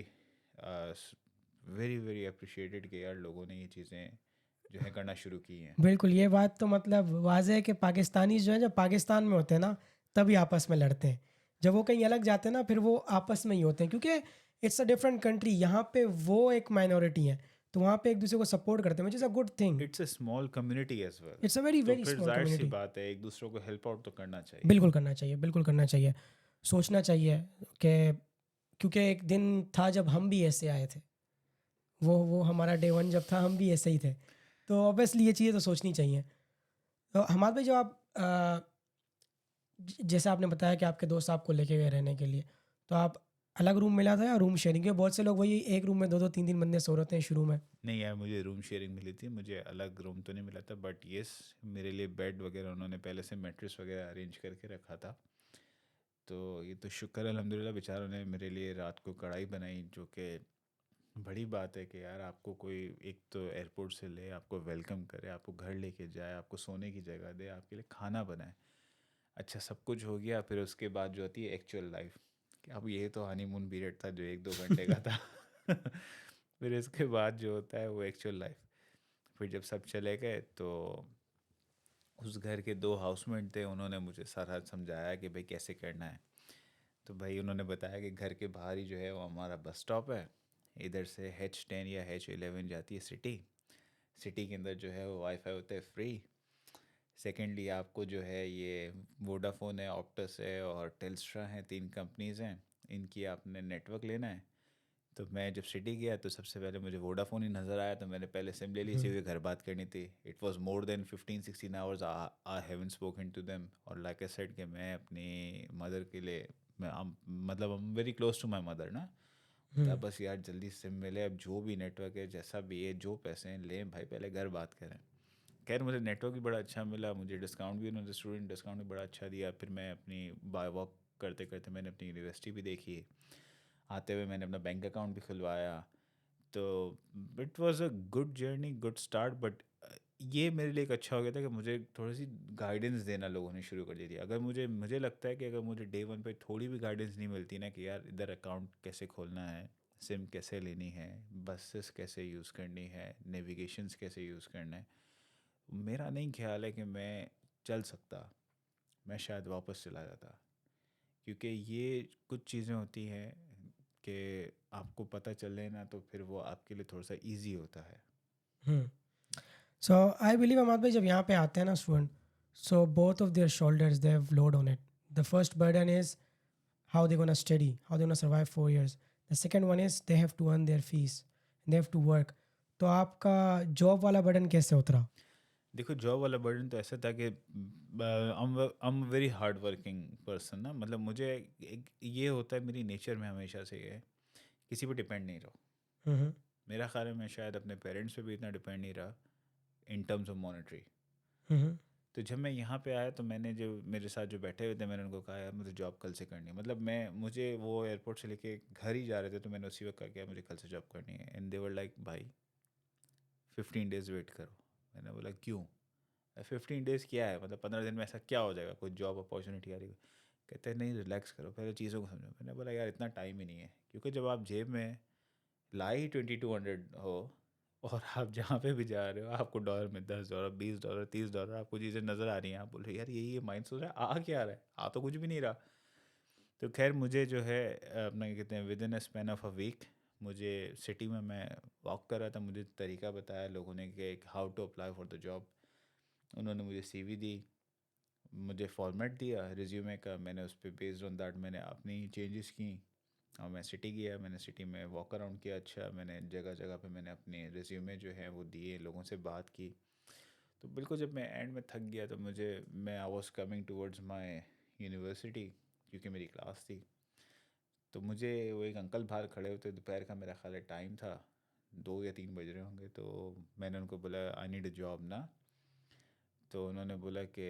very very appreciated कि यार लोगों ने ये चीज़ें जो है करना शुरू की हैं। बिल्कुल, ये बात तो मतलब वाज़ेह है कि पाकिस्तानीज़ जो हैं, जब पाकिस्तान में होते हैं ना, तभी आपस में लड़ते हैं। जब वो कहीं अलग जाते हैं ना, फिर वो आपस में ही होते हैं, क्योंकि इट्स अ डिफरेंट कंट्री। यहाँ पे वो एक माइनॉरिटी है, तो वहाँ पे एक-दूसरे को सपोर्ट करते हैं, which is a good thing. It's a small community as well. It's a very, तो वेरी फिर स्मॉल जाहिर सी कम्युनिटी। बात है, एक दूसरे को हेल्प आउट तो करना चाहिए। बिल्कुल करना चाहिए, बिल्कुल करना चाहिए। सोचना चाहिए कि, क्योंकि एक दिन था जब हम भी ऐसे आए थे। वो हमारा डे 1 जब था, हम भी ऐसे ही थे। तो ऑब्वियसली ये चीज़ें तो सोचनी चाहिए। तो हमारे भाई, जो आप जैसे आपने बताया कि आपके दोस्त आपको लेके गए रहने के लिए, तो आप अलग रूम मिला था या रूम शेयरिंग? क्योंकि बहुत से लोग वही एक रूम में 2-2 3-3 बंदे सो रहे थे शुरू में। नहीं यार, मुझे रूम शेयरिंग मिली थी, मुझे अलग रूम तो नहीं मिला था, बट येस, मेरे लिए बेड वगैरह उन्होंने पहले से मैट्रेस वगैरह अरेंज करके रखा था। तो ये तो शुक्र है अल्हम्दुलिल्लाह, बेचारों ने मेरे लिए रात को कढ़ाई बनाई, जो कि बड़ी बात है कि यार आपको कोई एक तो एयरपोर्ट से ले, आपको वेलकम करे, आपको घर लेके जाए, आपको सोने की जगह दे, आपके लिए खाना बनाए। अच्छा, सब कुछ हो गया, फिर उसके बाद जो होती है एक्चुअल लाइफ, कि अब ये तो हनीमून पीरियड था जो 1-2 घंटे का था। फिर इसके बाद जो होता है वो एक्चुअल लाइफ। फिर जब सब चले गए, तो उस घर के 2 हाउसमेट थे, उन्होंने मुझे सारा समझाया कि भाई कैसे करना है। तो भाई उन्होंने बताया कि घर के बाहर ही जो है वो हमारा बस स्टॉप है, इधर से H10 या H11 जाती है सिटी। सिटी के अंदर जो है वो वाईफाई होता है फ्री। सेकेंडली आपको जो है ये वोडाफोन है, ऑप्टस है और टेल्स्ट्रा हैं, 3 कंपनीज़ हैं, इनकी आपने नेटवर्क लेना है। तो मैं जब सिटी गया तो सबसे पहले मुझे वोडाफोन ही नज़र आया, तो मैंने पहले सिम ले ली, इसी हुँ, हुए घर बात करनी थी। It was more than 15-16 hours I haven't spoken to them. और लाइक आई सेड कि मैं अपनी मदर के लिए, मतलब I am very close to my mother ना। हुँ। था बस यार जल्दी सिम मिले, अब जो भी नेटवर्क है, जैसा भी है, जो पैसे हैं लें भाई, पहले घर बात करें। खैर, मुझे नेटवर्क भी बड़ा अच्छा मिला, मुझे डिस्काउंट भी, उन्होंने स्टूडेंट डिस्काउंट भी बड़ा अच्छा दिया। फिर मैं अपनी बाय वॉक करते करते मैंने अपनी यूनिवर्सिटी भी देखी, आते हुए मैंने अपना बैंक अकाउंट भी खुलवाया। तो it was a good journey, good start, but ये मेरे लिए एक अच्छा हो गया था कि मुझे थोड़ी सी गाइडेंस देना लोगों ने शुरू कर दी थी। अगर मुझे लगता है कि अगर मुझे डे वन पे थोड़ी भी गाइडेंस नहीं मिलती ना, कि यार इधर अकाउंट कैसे खोलना है, सिम कैसे लेनी है, बसेस कैसे यूज़ करनी है, नेविगेशंस कैसे यूज़ करना है, मेरा नहीं ख्याल है कि मैं चल सकता। मैं शायद वापस चला जाता, क्योंकि ये कुछ चीज़ें होती हैं कि आपको पता चले ना, तो फिर वो आपके लिए थोड़ा सा इजी होता है। हुँ। सो आई बिलीव अहमद भाई, जब यहाँ पे आते हैं ना student, so both of their shoulders they have load on it. The first burden is how they're gonna study, how they're gonna survive 4 years. The second one is they have to earn their fees, they have to work. तो आपका job वाला burden कैसे उतरा? देखो, job वाला burden तो ऐसा था कि आई am very hard working person ना, मतलब मुझे एक ये होता है मेरी नेचर में हमेशा से, ये है किसी पे डिपेंड नहीं रहो। हुँ, हुँ, मेरा ख्याल है मैं शायद अपने पेरेंट्स पे भी इतना डिपेंड नहीं रहा इन टर्म्स ऑफ मॉनेटरी। हुँ, हुँ, तो तो जब मैं यहाँ पे आया तो मैंने जो मेरे साथ जो बैठे हुए थे मैंने उनको कहा यार मुझे जॉब कल से करनी है, मतलब मैं मुझे वो एयरपोर्ट से लेके घर ही जा रहे थे तो मैंने उसी वक्त कहा कि यार मुझे कल से जॉब करनी है। एंड दे वर लाइक भाई 15 डेज़ वेट करो। मैंने बोला क्यों? 15 डेज़ क्या है, मतलब 15 दिन में ऐसा क्या हो जाएगा, कोई जॉब अपॉर्चुनिटी आ रही है? कहते हैं नहीं रिलैक्स करो, पहले चीज़ों को समझो। मैंने बोला यार इतना टाइम ही नहीं है, क्योंकि जब आप जेब में ला ही 2200 हो और आप जहाँ पे भी जा रहे हो आपको डॉलर में $10 $20 $30 आपको चीज़ें नज़र आ रही हैं, आप बोल रहे हो यार यही माइंड सोच रहा है आ क्या रहा है, आ तो कुछ भी नहीं रहा। तो खैर मुझे जो है अपना क्या कहते हैं within a span of a week मुझे सिटी में मैं वॉक कर रहा था, मुझे तरीका बताया लोगों ने कि how to apply for the job. उन्होंने मुझे सीवी दी, मुझे फॉर्मेट दिया रिज्यूमे का, मैंने उस पर बेस्ड ऑन दैट मैंने अपनी चेंजेस की और मैं सिटी गया, मैंने सिटी में वॉक अराउंड किया। अच्छा मैंने जगह जगह पे मैंने अपने रिज्यूमे जो है वो दिए, लोगों से बात की। तो बिल्कुल जब मैं एंड में थक गया तो मैं I was coming towards my university क्योंकि मेरी क्लास थी। तो मुझे वो एक अंकल बाहर खड़े होते, दोपहर का मेरा ख्याल है टाइम था, 2 या 3 बज रहे होंगे। तो मैंने उनको बोला आई नीड अ जॉब ना। तो उन्होंने बोला कि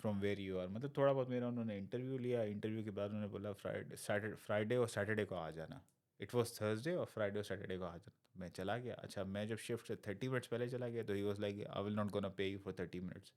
फ्रॉम वेयर यू आर, मतलब थोड़ा बहुत मेरा उन्होंने इंटरव्यू लिया। इंटरव्यू के बाद उन्होंने बोला फ्राइडे और सैटरडे को आ जाना। इट वाज थर्सडे और फ्राइडे और सैटरडे को आ जाना। तो मैं चला गया। अच्छा मैं जब शिफ्ट से 30 मिनट्स पहले चला गया तो he was like I will not gonna pay you for 30 minutes.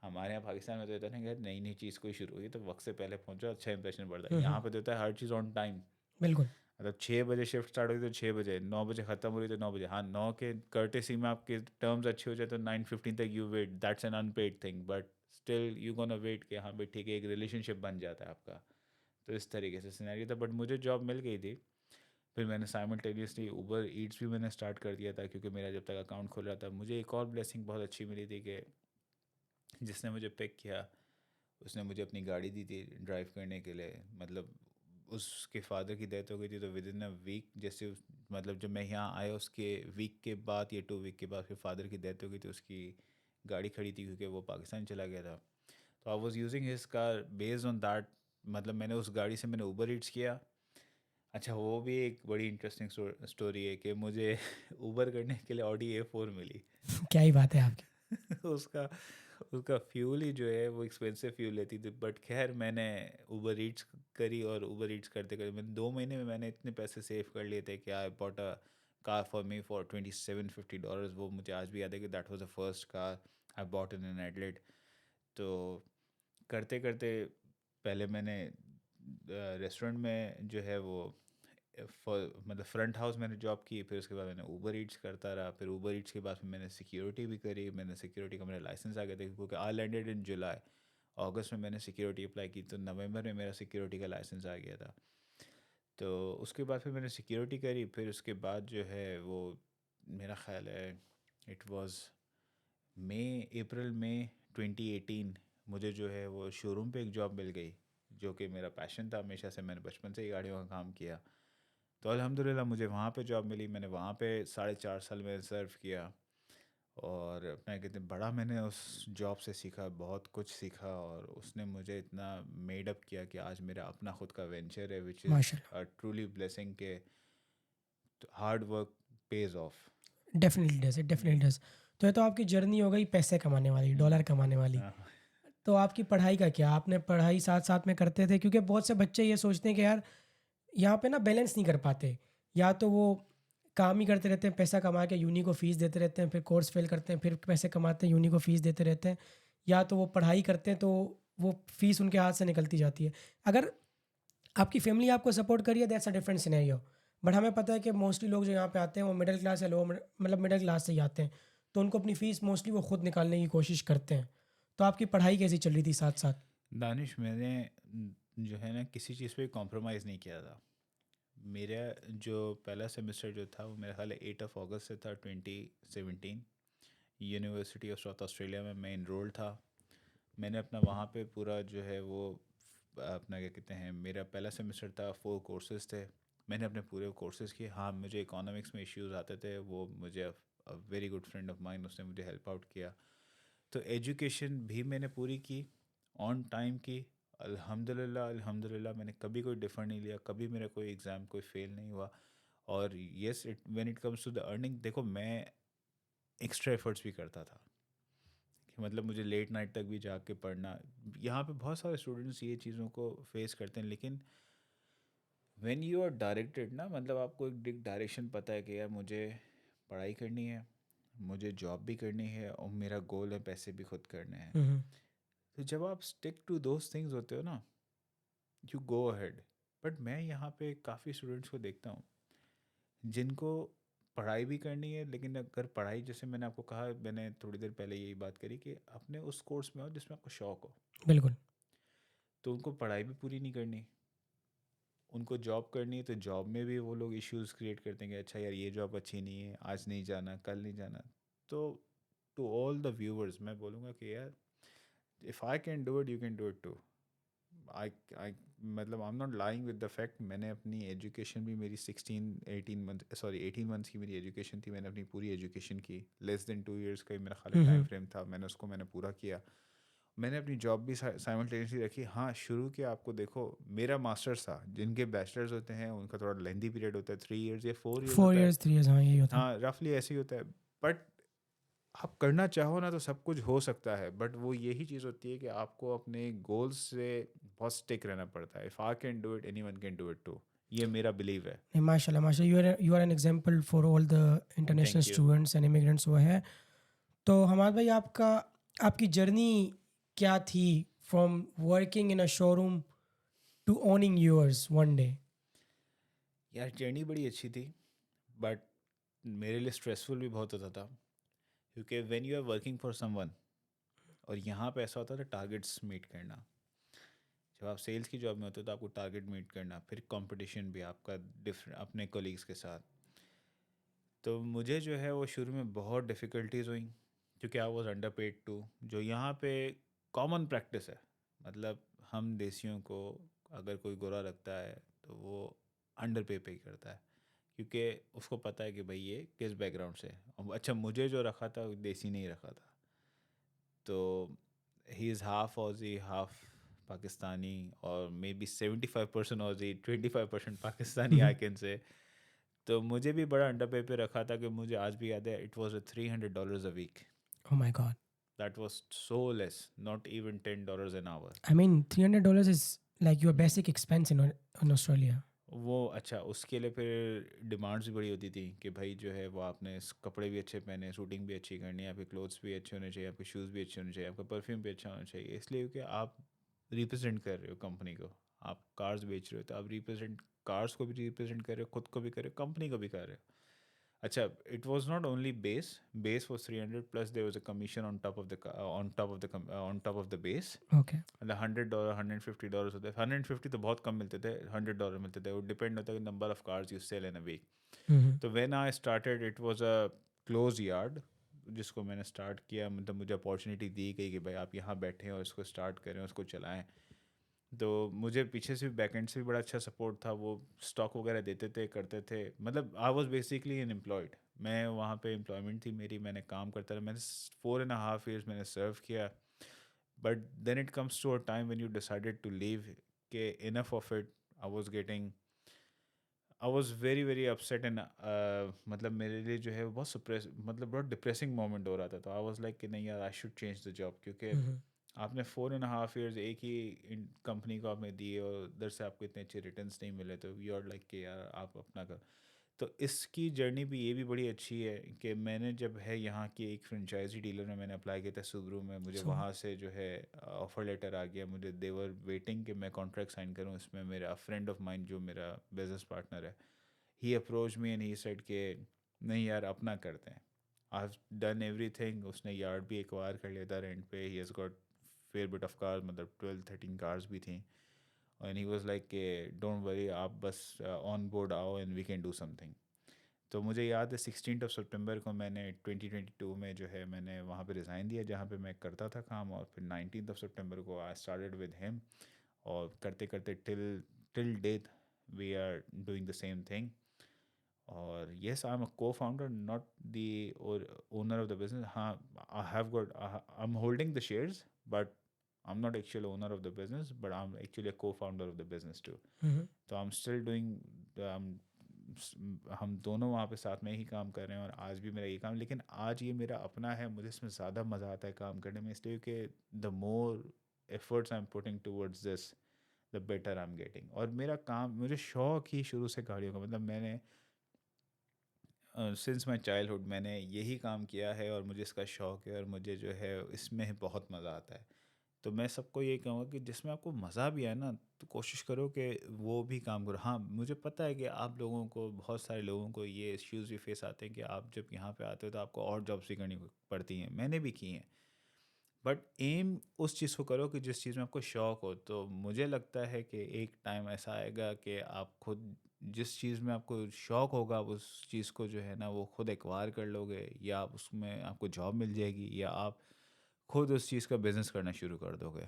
हमारे यहाँ पाकिस्तान में तो होता है ना कि नई नई चीज़ कोई शुरू हुई तो वक्त से पहले पहुँचो, अच्छा इंप्रेशन पड़ता है। यहाँ पे तो होता है हर चीज़ ऑन टाइम। बिल्कुल। मतलब 6 बजे शिफ्ट स्टार्ट हुई तो 6 बजे, 9 बजे ख़त्म हो रही तो 9 बजे। हाँ 9 के कर्टेसी में आपके टर्म्स अच्छे हो जाए तो 9:15 तक you wait, that's an unpaid thing but still you gonna wait कि हाँ भाई ठीक है, एक रिलेशनशिप बन जाता है आपका। तो इस तरीके से सिनेरियो था, बट मुझे जॉब मिल गई थी। फिर मैंने साइमल्टेनियसली ऊबर ईट्स भी मैंने स्टार्ट कर दिया था, क्योंकि मेरा जब तक अकाउंट खुल रहा था। मुझे एक और ब्लेसिंग बहुत अच्छी मिली थी कि जिसने मुझे पिक किया उसने मुझे अपनी गाड़ी दी थी ड्राइव करने के लिए। मतलब उसके फादर की डेथ हो गई थी तो विद इन अ वीक जैसे मतलब जब मैं यहाँ आया उसके वीक के बाद या 2 वीक के बाद फिर फादर की डेथ हो गई थी। उसकी गाड़ी खड़ी थी क्योंकि वो पाकिस्तान चला गया था। तो I was using his car based on that. मतलब मैंने उस गाड़ी से मैंने ऊबर ईट्स किया। अच्छा वो भी एक बड़ी इंटरेस्टिंग स्टोरी है कि मुझे ऊबर करने के लिए ऑडी A4 मिली। क्या ही बात है आपकी। उसका उसका फ्यूल ही जो है वो एक्सपेंसिव फ्यूल लेती थी। बट खैर मैंने ऊबर ईट्स करी और ऊबर ईट्स करते करते मैंने 2 महीने में मैंने इतने पैसे सेव कर लिए थे कि I bought a car for me for $2750। वो मुझे आज भी याद है कि that was the first car I bought in an एडलेट। तो करते करते पहले मैंने रेस्टोरेंट में जो है वो मतलब फ्रंट हाउस मैंने जॉब की। फिर उसके बाद मैंने ऊबर ईट्स करता रहा। फिर ऊबर ईट्स के बाद फिर मैंने सिक्योरिटी भी करी। मैंने सिक्योरिटी का मेरा लाइसेंस आ गया था क्योंकि आई लैंडेड इन जुलाई। अगस्त में मैंने सिक्योरिटी अप्लाई की तो नवंबर में मेरा सिक्योरिटी का लाइसेंस आ गया था। तो उसके बाद फिर मैंने सिक्योरिटी करी। फिर उसके बाद जो है वो मेरा ख्याल है इट वाज अप्रैल में 2018 मुझे जो है वो शोरूम पे एक जॉब मिल गई, जो कि मेरा पैशन था। हमेशा से मैंने बचपन से ही गाड़ियों का काम किया। तो अल्हम्दुलिल्लाह मुझे वहाँ पे जॉब मिली। मैंने वहाँ पे 4.5 साल में सर्व किया। और अपना कहते हैं बड़ा मैंने उस जॉब से सीखा, बहुत कुछ सीखा। और उसने मुझे इतना मेड अप किया कि आज मेरा अपना खुद का वेंचर है विच इज़ माशाल्लाह। अ ट्रूली ब्लेसिंग के hard work pays off. Definitely does it, जी। Definitely does. तो ये तो आपकी जर्नी हो गई पैसे कमाने वाली, डॉलर कमाने वाली। हाँ। तो आपकी पढ़ाई का क्या? आपने पढ़ाई साथ साथ में करते थे? क्योंकि बहुत से बच्चे ये सोचते हैं कि यार यहाँ पे ना बैलेंस नहीं कर पाते। या तो वो काम ही करते रहते हैं, पैसा कमा के यूनी को फ़ीस देते रहते हैं, फिर कोर्स फेल करते हैं, फिर पैसे कमाते हैं, यूनी को फ़ीस देते रहते हैं। या तो वो पढ़ाई करते हैं तो वो फ़ीस उनके हाथ से निकलती जाती है। अगर आपकी फैमिली आपको सपोर्ट करी है that's a different scenario. But हमें पता है कि मोस्टली लोग जो यहाँ पे आते हैं वो मिडिल क्लास या लो मतलब मिडिल क्लास से ही आते हैं। तो उनको अपनी फ़ीस मोस्टली वो खुद निकालने की कोशिश करते हैं। तो आपकी पढ़ाई कैसी चल रही थी साथ साथ? दानिश मैंने जो है ना किसी चीज़ पे कॉम्प्रोमाइज़ नहीं किया था। मेरा जो पहला सेमेस्टर जो था वो मेरा ख्याल है 8 अगस्त से था 2017। यूनिवर्सिटी ऑफ साउथ ऑस्ट्रेलिया में मैं इनरोल था। मैंने अपना वहाँ पे पूरा जो है वो अपना क्या कहते हैं मेरा पहला सेमेस्टर था, 4 कोर्सेज़ थे। मैंने अपने पूरे कोर्सेज़ किए। हाँ मुझे इकोनॉमिक्स में इश्यूज आते थे, वो मुझे very good friend of mine उसने मुझे हेल्प आउट किया। तो एजुकेशन भी मैंने पूरी की, ऑन टाइम की। अल्हम्दुलिल्लाह अल्हम्दुलिल्लाह मैंने कभी कोई डिफ़र नहीं लिया, कभी मेरा कोई एग्ज़ाम कोई फ़ेल नहीं हुआ। और yes it when it comes to the earning देखो मैं एक्स्ट्रा एफर्ट्स भी करता था कि मतलब मुझे लेट नाइट तक भी जाग के पढ़ना। यहाँ पे बहुत सारे स्टूडेंट्स ये चीज़ों को फेस करते हैं, लेकिन व्हेन यू आर डायरेक्टेड ना, मतलब आपको एक डायरेक्शन पता है कि यार मुझे पढ़ाई करनी है, मुझे जॉब भी करनी है, और मेरा गोल है पैसे भी खुद करने हैं। हम्म, तो जब आप स्टिक टू दोज थिंग्स होते हो ना, यू गो अहेड। बट मैं यहाँ पे काफ़ी स्टूडेंट्स को देखता हूँ जिनको पढ़ाई भी करनी है, लेकिन अगर पढ़ाई, जैसे मैंने आपको कहा, मैंने थोड़ी देर पहले यही बात करी कि अपने उस कोर्स में हो जिसमें आपको शौक हो, बिल्कुल। तो उनको पढ़ाई भी पूरी नहीं करनी, उनको जॉब करनी है, तो जॉब में भी वो लोग इश्यूज़ क्रिएट करते हैं कि अच्छा यार ये जॉब अच्छी नहीं है, आज नहीं जाना, कल नहीं जाना। तो टू ऑल द व्यूअर्स मैं बोलूँगा कि यार, if I can do it, you can do it too. I मतलब I am not lying with the fact, मैंने अपनी एजुकेशन भी, मेरी 18 मंथ्स की मेरी एजुकेशन थी, मैंने अपनी पूरी एजुकेशन की, लेस देन 2 years का ही मेरा खाली टाइम हम्म, फ्रेम था, मैंने पूरा किया। मैंने अपनी जॉब भी साइमल्टेनियसली रखी। हाँ, शुरू के आपको देखो, मेरा मास्टर्स था, जिनके बैचलर्स होते हैं उनका थोड़ा लेंदी पीरियड होता है, 3 years या 4 years फोर होता है। ईयर्स 3 ईयर्स, हाँ यही होता है। हाँ, रफली ऐसे ही होता है। बट आप करना चाहो ना तो सब कुछ हो सकता है, बट वो यही चीज़ होती है कि आपको अपने गोल्स से बहुत स्टिक रहना पड़ता है। If I can do it, anyone can do it too. ये मेरा बिलीव है। नहीं, माशाल्लाह माशाल्लाह, you are an example for all the international thank you. Students and immigrants वो है। तो हमाद भाई, आपका आपकी जर्नी क्या थी from working in a showroom to owning yours one day? यार जर्नी बड़ी अच्छी थी, बट मेरे लिए स्ट्रेसफुल भी बहुत होता था, क्योंकि when you are working for someone, और यहाँ पे ऐसा होता था टारगेट्स मीट करना। जब आप सेल्स की जॉब में होते हो तो आपको टारगेट मीट करना, फिर कंपटीशन भी आपका डिफरेंट अपने कोलीग्स के साथ। तो मुझे जो है वो शुरू में बहुत डिफ़िकल्टीज हुई, क्योंकि I was underpaid too, जो यहाँ पे कॉमन प्रैक्टिस है। मतलब हम देसियों को अगर कोई गोरा रखता है तो वो अंडर पे करता है, क्योंकि उसको पता है कि भाई ये किस बैकग्राउंड से है। अच्छा, मुझे जो रखा था वो देसी नहीं रखा था, तो he is half Aussie half Pakistani, और may be 75% Aussie 25% Pakistani, I can say. तो मुझे भी बड़ा अंडर पे रखा था, कि मुझे आज भी याद है, it was $300 a week। Oh my God. That was so less, not even $10 an hour। I mean $300 is like your basic expense in Australia. वो अच्छा, उसके लिए फिर डिमांड्स भी बड़ी होती थी कि भाई जो है वो आपने कपड़े भी अच्छे पहने, शूटिंग भी अच्छी करनी है, आपके क्लोथ्स भी अच्छे होने चाहिए, आपके शूज़ भी अच्छे होने चाहिए, आपका परफ्यूम भी अच्छा होना चाहिए। इसलिए कि आप रिप्रेजेंट कर रहे हो कंपनी को, आप कार्स बेच रहे हो, तो आप रिप्रेजेंट, कार्स को भी रिप्रेजेंट कर रहे हो, खुद को भी कर रहे हो, कंपनी को भी कर रहे हो। अच्छा, it was not only base was 300, plus there was a commission on top of the on top of the base। Okay. मतलब $100 $150 होते, 150 तो बहुत कम मिलते थे, $100 मिलते थे। वो डिपेंड होता है number of cars you sell in a week. Hmm, तो when I started, it was a close yard जिसको मैंने स्टार्ट किया। मतलब मुझे अपॉर्चुनिटी दी गई कि भाई आप यहाँ बैठें और इसको स्टार्ट करें, उसको चलाएं। तो मुझे पीछे से भी, बैकएंड से भी बड़ा अच्छा सपोर्ट था। वो स्टॉक वगैरह देते थे, करते थे। मतलब I was basically an employed. मैं वहाँ पे एम्प्लॉयमेंट थी मेरी, मैंने काम करता रहा। मैंने 4.5 years मैंने सर्व किया। But then it comes to a time when you decided to leave, के enough of it. I was very very upset and मतलब मेरे लिए जो है वो बहुत सप्रेस, मतलब बहुत डिप्रेसिंग मोमेंट हो रहा था। तो आई वॉज लाइक कि नहीं यार, I should change the job, क्योंकि हम्म, आपने 4.5 years एक ही कंपनी को आपने दिए, और उधर से आपको इतने अच्छे रिटर्न्स नहीं मिले, तो यू आर लाइक कि यार आप अपना कर। तो इसकी जर्नी भी, ये भी बड़ी अच्छी है कि मैंने जब है यहाँ की एक फ्रेंचाइजी डीलर में मैंने अप्लाई किया था, सुबरू में। मुझे सो वहाँ से जो है ऑफर लेटर आ गया। मुझे देवर वेटिंग कि मैं कॉन्ट्रैक्ट साइन करूँ। इसमें मेरा फ्रेंड ऑफ माइंड जो मेरा बिजनेस पार्टनर है, he approach me and he said के नहीं यार, अपना करते हैं। I have done everything. उसने यार्ड भी एक्वायर कर लिया था रेंट पे। He has got fair bit of cars, मतलब 12-13 कार्स भी थी। एंड ही वाज लाइक के डोंट वरी, आप बस ऑन बोर्ड आओ and we can do something. तो मुझे याद है 16 सितंबर को मैंने 2022 में जो है मैंने वहाँ पे रिज़ाइन दिया जहाँ पे मैं करता था काम, और फिर 19 सितंबर को आई स्टार्टेड विद हिम। और करते करते till till date we are doing the same thing. और yes, I am a co founder, not the owner of the business. हाँ, I have got, I am holding the shares, but I am not actual owner of the business, but I am actually a co founder of the business too. तो I am still doing, हम दोनों वहाँ पे साथ में ही काम कर रहे हैं और आज भी मेरा ये काम, लेकिन आज ये मेरा अपना है, मुझे इसमें ज़्यादा मज़ा आता है काम करने में, इसलिए कि the more efforts I am putting towards this the better I am getting. और मेरा काम, मुझे शौक ही शुरू से गाड़ियों का, मतलब मैंने सिंस माई चाइल्डहुड मैंने यही काम किया है और मुझे इसका शौक़ है और मुझे जो है इसमें बहुत मज़ा आता है। तो मैं सबको ये कहूँगा कि जिसमें आपको मज़ा भी आए ना, तो कोशिश करो कि वो भी काम करो। हाँ, मुझे पता है कि आप लोगों को, बहुत सारे लोगों को ये इश्यूज़ भी फेस आते हैं कि आप जब यहाँ पे आते हो तो आपको और जॉब्स भी करनी पड़ती हैं, मैंने भी की हैं। बट एम उस चीज़ को करो कि जिस चीज़ में आपको शौक़ हो। तो मुझे लगता है कि एक टाइम ऐसा आएगा कि आप खुद जिस चीज़ में आपको शौक़ होगा, आप उस चीज़ को जो है ना वो खुद एक्वायर कर लोगे, या आप उसमें आपको जॉब मिल जाएगी, या आप खुद उस चीज़ का बिज़नेस करना शुरू कर दोगे।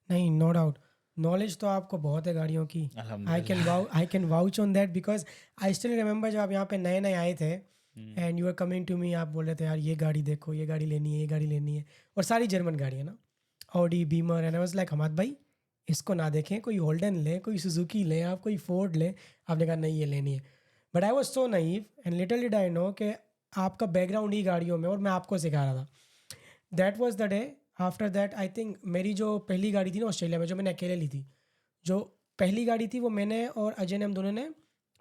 नहीं, नो डाउट, नॉलेज तो आपको बहुत है गाड़ियों की। अल्हम्दुलिल्लाह। I can vouch on that because I still remember जब आप यहाँ पे नए नए आए थे hmm, and you are coming to me, आप बोल रहे थे यार ये गाड़ी देखो, ये गाड़ी लेनी है, ये गाड़ी लेनी है, और सारी जर्मन गाड़ी है ना, Audi, Beemer, and I was like Hamad भाई इसको ना देखें, कोई होल्डन ले, कोई सुजुकी ले, आप कोई फोर्ड ले। आपने कहा नहीं ये लेनी है। But I was so naive and little did I know कि आपका बैकग्राउंड ही गाड़ियों में, और मैं आपको सिखा रहा था। That was the day. After that I think मेरी जो पहली गाड़ी थी ना ऑस्ट्रेलिया में, जो मैंने अकेले ली थी, जो पहली गाड़ी थी वो मैंने और अजय ने, हम दोनों ने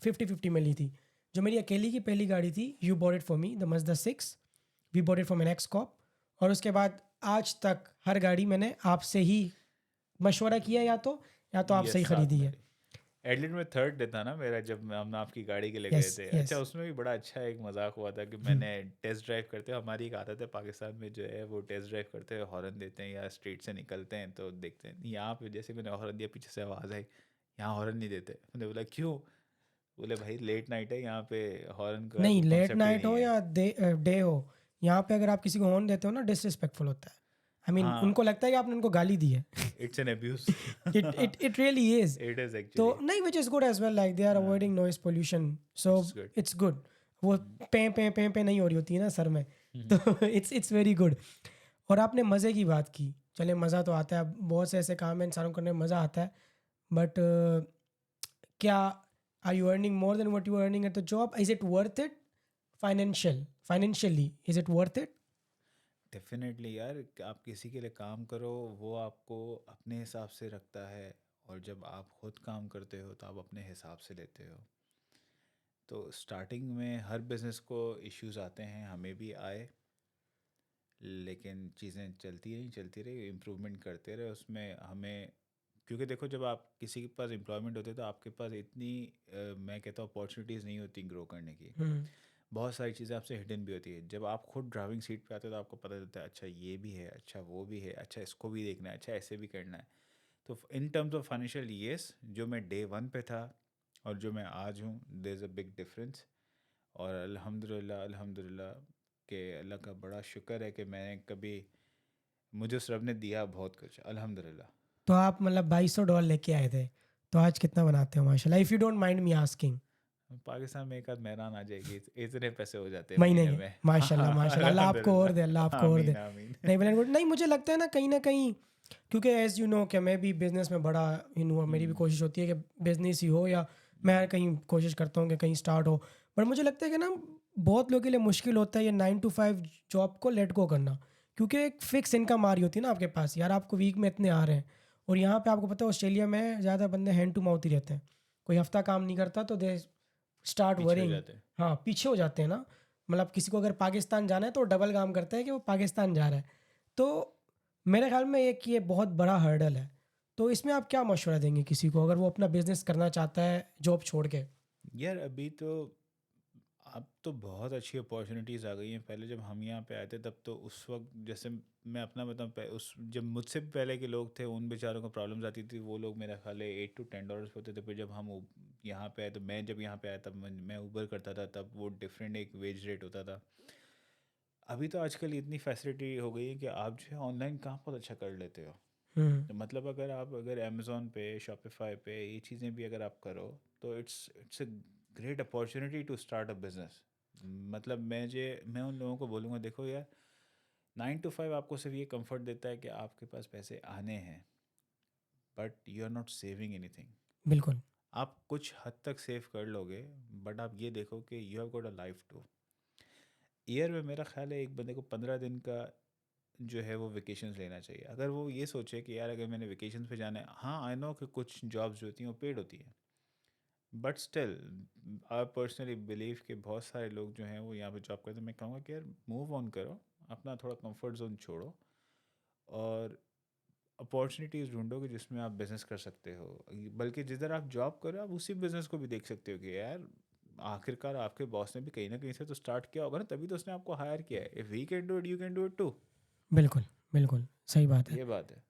50-50 में ली थी। जो मेरी अकेली की पहली गाड़ी थी, you bought it for me, the Mazda 6, we bought it for my next cop. और उसके बाद आज तक हर गाड़ी मैंने आपसे ही मशवरा किया, या तो आपसे यस, ही साथ ख़रीदी में है। ली। एडलिट में थर्ड डे था ना मेरा, जब हम आपकी गाड़ी के लिए गए यस थे। यस। अच्छा, उसमें भी बड़ा अच्छा एक मजाक हुआ था कि मैंने टेस्ट ड्राइव करते हुए, हमारी एक आदत है पाकिस्तान में जो है, वो टेस्ट ड्राइव करते हुए हॉर्न देते हैं या स्ट्रीट से निकलते हैं तो देखते हैं। यहाँ पे जैसे मैंने हॉर्न दिया, पीछे से आवाज़ आई, यहाँ हॉर्न नहीं देते। मैंने बोला क्यों? बोले भाई लेट नाइट है, यहाँ पे हॉर्न का नहीं, कोई लेट कॉन्सेप्ट ही नाइट नहीं हो है। या डे हो, यहाँ पे अगर आप किसी को हॉर्न देते हो ना, डिसरिस्पेक्टफुल होता है। आई मीन हाँ, उनको लगता है कि आपने उनको गाली दी है। It's an abuse. It really is. It is तो एक्चुअली। नहीं, which is good as well, like they are avoiding noise pollution, so it's good. It's good. वो पे नहीं हो रही होती है ना सर में, तो इट्स वेरी गुड। और आपने मज़े की बात की, चले मज़ा तो आता है, बहुत से ऐसे काम है इंसानों को करने में मज़ा आता है, बट क्या are you earning more than what you earning at the job? Is it worth it financially? Is it worth it? Definitely यार, कि आप किसी के लिए काम करो, वो आपको अपने हिसाब से रखता है, और जब आप खुद काम करते हो तो आप अपने हिसाब से लेते हो। तो स्टार्टिंग में हर बिज़नेस को इश्यूज आते हैं, हमें भी आए, लेकिन चीज़ें चलती रही, इम्प्रूवमेंट करते रहे उसमें हमें। क्योंकि देखो, जब आप किसी के पास एम्प्लॉयमेंट होते है तो आपके पास इतनी मैं कहता हूँ अपॉर्चुनिटीज़ नहीं होती ग्रो करने की। बहुत सारी चीज़ें आपसे हिडन भी होती है। जब आप खुद ड्राइविंग सीट पे आते हो तो आपको पता चलता है, अच्छा ये भी है, अच्छा वो भी है, अच्छा इसको भी देखना है, अच्छा ऐसे भी करना है। तो in terms of financial years, जो मैं डे वन पे था और जो मैं आज हूँ, there is a big difference. और अल्हम्दुलिल्लाह, अल्हम्दुलिल्लाह कि अल्लाह का बड़ा शुक्र है कि मैंने कभी, मुझे उस रब ने दिया बहुत कुछ, अल्हम्दुलिल्लाह। तो आप मतलब $2200 लेके आए थे, तो आज कितना बनाते हो माशाल्लाह, if you don't mind me asking? Pakistan में एक आध मेहरान आ जाएगी, इतने पैसे हो जाते हैं महीने महीने के? में। माशाल्लाह माशाल्लाह, अल्लाह आपको और दे, अल्लाह अल्हम्दुलिल्लाह। आपको और दे। आमीन आमीन। नहीं, वेल एंड गुड। नहीं, मुझे लगता है ना कहीं, क्योंकि एज़ यू नो कि मैं भी बिज़नेस में बड़ा इन हुआ, मेरी भी हम्म, कोशिश होती है कि बिज़नेस ही हो, या मैं कहीं कोशिश करता हूँ कि कहीं स्टार्ट हो। पर मुझे लगता है कि ना बहुत लोगों के लिए मुश्किल होता है ये 9 to 5 जॉब को लेट गो करना, क्योंकि एक फ़िक्स इनकम आ रही होती है ना आपके पास, यार आपको वीक में इतने आ रहे हैं। और यहाँ पे आपको पता है ऑस्ट्रेलिया में ज़्यादा बंदे हैंड टू माउथ ही रहते हैं, कोई हफ्ता काम नहीं करता तो दे स्टार्ट पीछे हो वरिंग। जाते हैं। हाँ, पीछे हो जाते हैं ना। मतलब किसी को अगर पाकिस्तान जाना है तो डबल काम करता है कि वो पाकिस्तान जा रहा है। तो मेरे ख्याल में एक ये बहुत बड़ा हर्डल है। तो इसमें आप क्या मशवरा देंगे किसी को अगर वो अपना बिजनेस करना चाहता है जॉब छोड़ के? यार अभी तो, अब तो बहुत अच्छी अपॉर्चुनिटीज़ आ गई हैं। पहले जब हम यहाँ पे आए थे तब तो उस वक्त, जैसे मैं अपना बताऊँ, उस जब मुझसे भी पहले के लोग थे उन बेचारों को प्रॉब्लम्स आती थी। वो लोग मेरा ख्याल है $8 to $10 होते थे। फिर जब हम यहाँ पे आए, तो मैं जब यहाँ पे आया तब मैं ऊबर करता था, तब वो डिफरेंट एक वेज रेट होता था। अभी तो आजकल इतनी फैसिलिटी हो गई है कि आप जो है ऑनलाइन काम बहुत अच्छा कर लेते हो। हम्म। तो मतलब अगर अमेज़ोन पे, शॉपिफाई पे ये चीज़ें भी अगर आप करो, तो it's it's a great opportunity to start a business. मतलब मैं उन लोगों को बोलूँगा, देखो यार, 9 to 5 आपको सिर्फ ये कंफर्ट देता है कि आपके पास पैसे आने हैं, but you are not saving anything. बिल्कुल। आप कुछ हद तक सेव कर लोगे, बट आप ये देखो कि you have got a life two. Year में मेरा ख्याल है एक बंदे को 15 दिन का जो है वो वेकेशंस लेना चाहिए। अगर वो ये सोचे कि यार अगर मैंने वेकेशंस पे जाना है, हाँ आई नो कि कुछ जॉब्स जो होती हैं वो पेड होती हैं, but still I personally believe कि बहुत सारे लोग जो हैं वो यहाँ पे जॉब करते हैं। मैं कहूँगा कि यार मूव ऑन करो, अपना थोड़ा कंफर्ट जोन छोड़ो और अपॉर्चुनिटीज़ ढूंढो कि जिसमें आप बिज़नेस कर सकते हो। बल्कि जिधर आप जॉब करो आप उसी बिज़नेस को भी देख सकते हो कि यार आखिरकार आपके बॉस ने भी कहीं ना कहीं से तो स्टार्ट किया होगा ना, तभी तो उसने आपको हायर किया है। If we can do it you can do it too. बिल्कुल, बिल्कुल, सही बात है। ये बात है।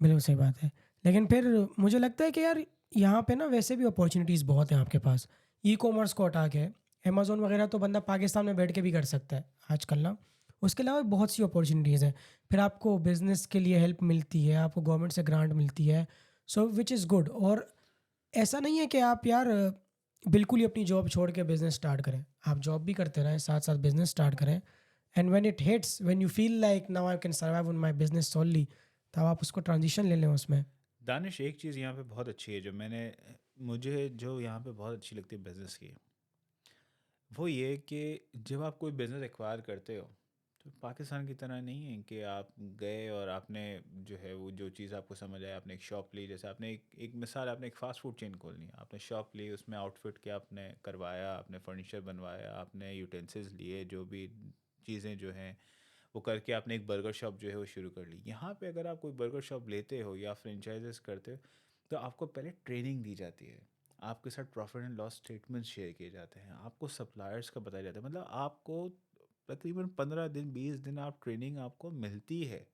बिल्कुल सही बात है। लेकिन फिर मुझे लगता है कि यार यहाँ पे ना वैसे भी अपॉर्च्युनिटीज़ बहुत हैं आपके पास। ई-कॉमर्स को हटा के अमेज़न वगैरह तो बंदा पाकिस्तान में बैठ के भी कर सकता है आजकल ना। उसके अलावा बहुत सी अपॉर्च्युनिटीज़ हैं। फिर आपको बिज़नेस के लिए हेल्प मिलती है, आपको गवर्नमेंट से ग्रांट मिलती है, सो व्हिच इज़ गुड। और ऐसा नहीं है कि आप यार बिल्कुल ही अपनी जॉब छोड़ के बिज़नेस स्टार्ट करें। आप जॉब भी करते रहें, साथ-साथ बिज़नेस स्टार्ट करें। And when it hits, when you feel like now I can survive on my business solely, तब आप उसको ट्रांज़िशन ले लें उसमें। दानिश एक चीज़ यहाँ पे बहुत अच्छी है जो मुझे जो यहाँ पे बहुत अच्छी लगती है बिज़नेस की, वो ये कि जब आप कोई बिज़नेस एक्वायर करते हो तो पाकिस्तान की तरह नहीं है कि आप गए और आपने जो है वो जो चीज़ आपको समझ आया आपने एक शॉप ली। जैसे आपने एक मिसाल, आपने एक फ़ास्ट फूड चेन खोलनी है, आपने शॉप ली, उसमें आउटफिट के आपने करवाया, आपने फर्नीचर बनवाया, आपने यूटेंसिल्स लिए, जो भी चीज़ें जो हैं वो करके आपने एक बर्गर शॉप जो है वो शुरू कर ली। यहाँ पे अगर आप कोई बर्गर शॉप लेते हो या फ्रेंचाइजेस करते हो तो आपको पहले ट्रेनिंग दी जाती है, आपके साथ profit and loss statement share किए जाते हैं, आपको सप्लायर्स का बताया जाता है। मतलब आपको तकरीबन 15 दिन 20 दिन आप ट्रेनिंग आपको मिलती है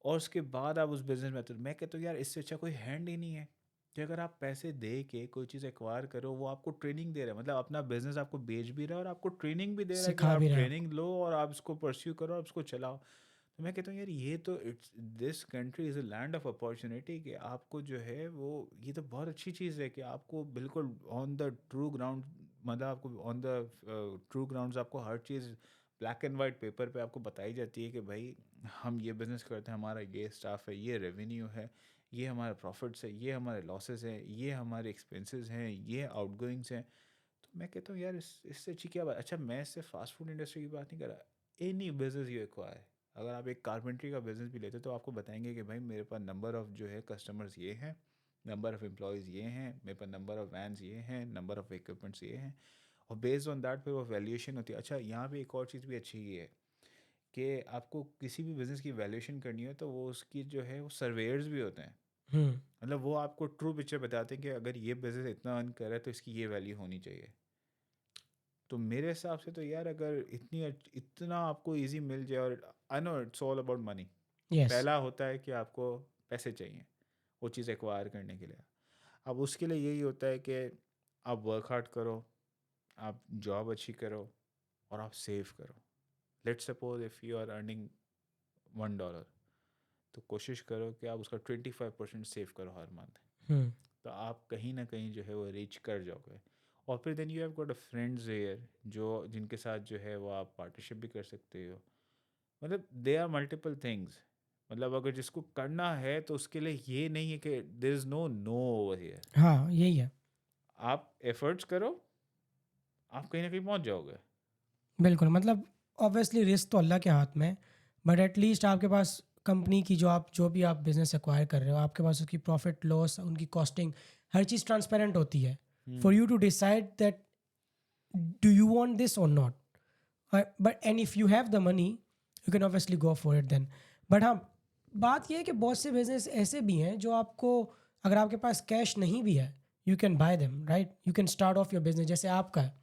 और उसके बाद आप उस बिज़नेस में आते हो। मैं कहता हूँ यार इससे अच्छा कोई हैंड ही नहीं है कि अगर आप पैसे दे के कोई चीज़ एक्वायर करो, वो आपको ट्रेनिंग दे रहा है, मतलब अपना बिजनेस आपको बेच भी रहा है और आपको ट्रेनिंग भी दे रहा है कि सिखा भी आप रहे हैं आपको। ट्रेनिंग लो और आप इसको परस्यू करो और इसको चलाओ। तो मैं कहता हूँ यार ये तो it's this country is a land of opportunity कि आपको जो है वो ये तो बहुत अच्छी चीज़ है कि आपको बिल्कुल ऑन द ट्रू ग्राउंड, मतलब आपको ऑन द ट्रू ग्राउंड आपको हर चीज़ ब्लैक एंड वाइट पेपर पे आपको बताई जाती है कि भाई हम ये बिज़नेस करते हैं, हमारा ये स्टाफ है, ये रेवेन्यू है, ये हमारे प्रॉफिट्स है, ये हमारे लॉसेस हैं, ये हमारे एक्सपेंसेस हैं, ये आउटगोइंग्स हैं। तो मैं कहता हूँ यार इससे अच्छी क्या बात। अच्छा मैं इससे फास्ट फूड इंडस्ट्री की बात नहीं कर रहा, एनी बिजनेस यू एक्वायर। अगर आप एक कारपेंट्री का बिजनेस भी लेते तो आपको बताएंगे कि भाई मेरे पास नंबर ऑफ़ जो है कस्टमर्स ये हैं, नंबर ऑफ़ एम्प्लॉयज़ ये हैं, मेरे पास नंबर ऑफ़ वैन्स ये हैं, नंबर ऑफ़ इक्विपमेंट्स ये हैं, और बेस्ड ऑन दैट फिर वो वैल्यूएशन होती है। अच्छा यहाँ पे एक और चीज़ भी अच्छी ये है कि आपको किसी भी बिज़नेस की वैल्यूएशन करनी हो तो वो उसकी जो है वो सर्वेयर्स भी होते हैं। हुँ, मतलब वो आपको ट्रू पिक्चर बताते हैं कि अगर ये बिज़नेस इतना अर्न कर रहा है तो इसकी ये वैल्यू होनी चाहिए। तो मेरे हिसाब से तो यार अगर इतना आपको इजी मिल जाए, और I know it's all about money. Yes, पहला होता है कि आपको पैसे चाहिए वो चीज़ एक्वायर करने के लिए। अब उसके लिए यही होता है कि आप वर्क हार्ड करो, आप जॉब अच्छी करो और आप सेव करो। Let's suppose if you are earning $1, तो कोशिश करो कि आप उसका 25% सेव करो हर मंथ। हुँ, तो आप कहीं ना कहीं जो है वो रीच कर जाओगे। और फिर then you have got a friends here जो जिनके साथ जो है वो आप पार्टनरशिप भी कर सकते हो। मतलब दे आर मल्टीपल थिंग्स। मतलब अगर जिसको करना है तो उसके लिए ये नहीं है कि there is no over here. हाँ, यही है। आप एफर्ट्स करो, आप कहीं ना कहीं पहुंच जाओगे। बिल्कुल, मतलब ऑब्वियसली रिस्क तो अल्लाह के हाथ में है, बट एट लीस्ट आपके पास कंपनी की जो भी आप बिज़नेस एक्वायर कर रहे हो, आपके पास उसकी प्रॉफ़िट, लॉस, उनकी कॉस्टिंग, हर चीज़ ट्रांसपेरेंट होती है, for hmm. You to decide that do you want this or not. But and if you have the money, you can obviously go for it then. But हाँ, बात ये है कि बहुत से बिज़नेस ऐसे भी हैं जो आपको, अगर आपके पास कैश नहीं भी है, you can buy them, right? You can start of your business जैसे आपका है।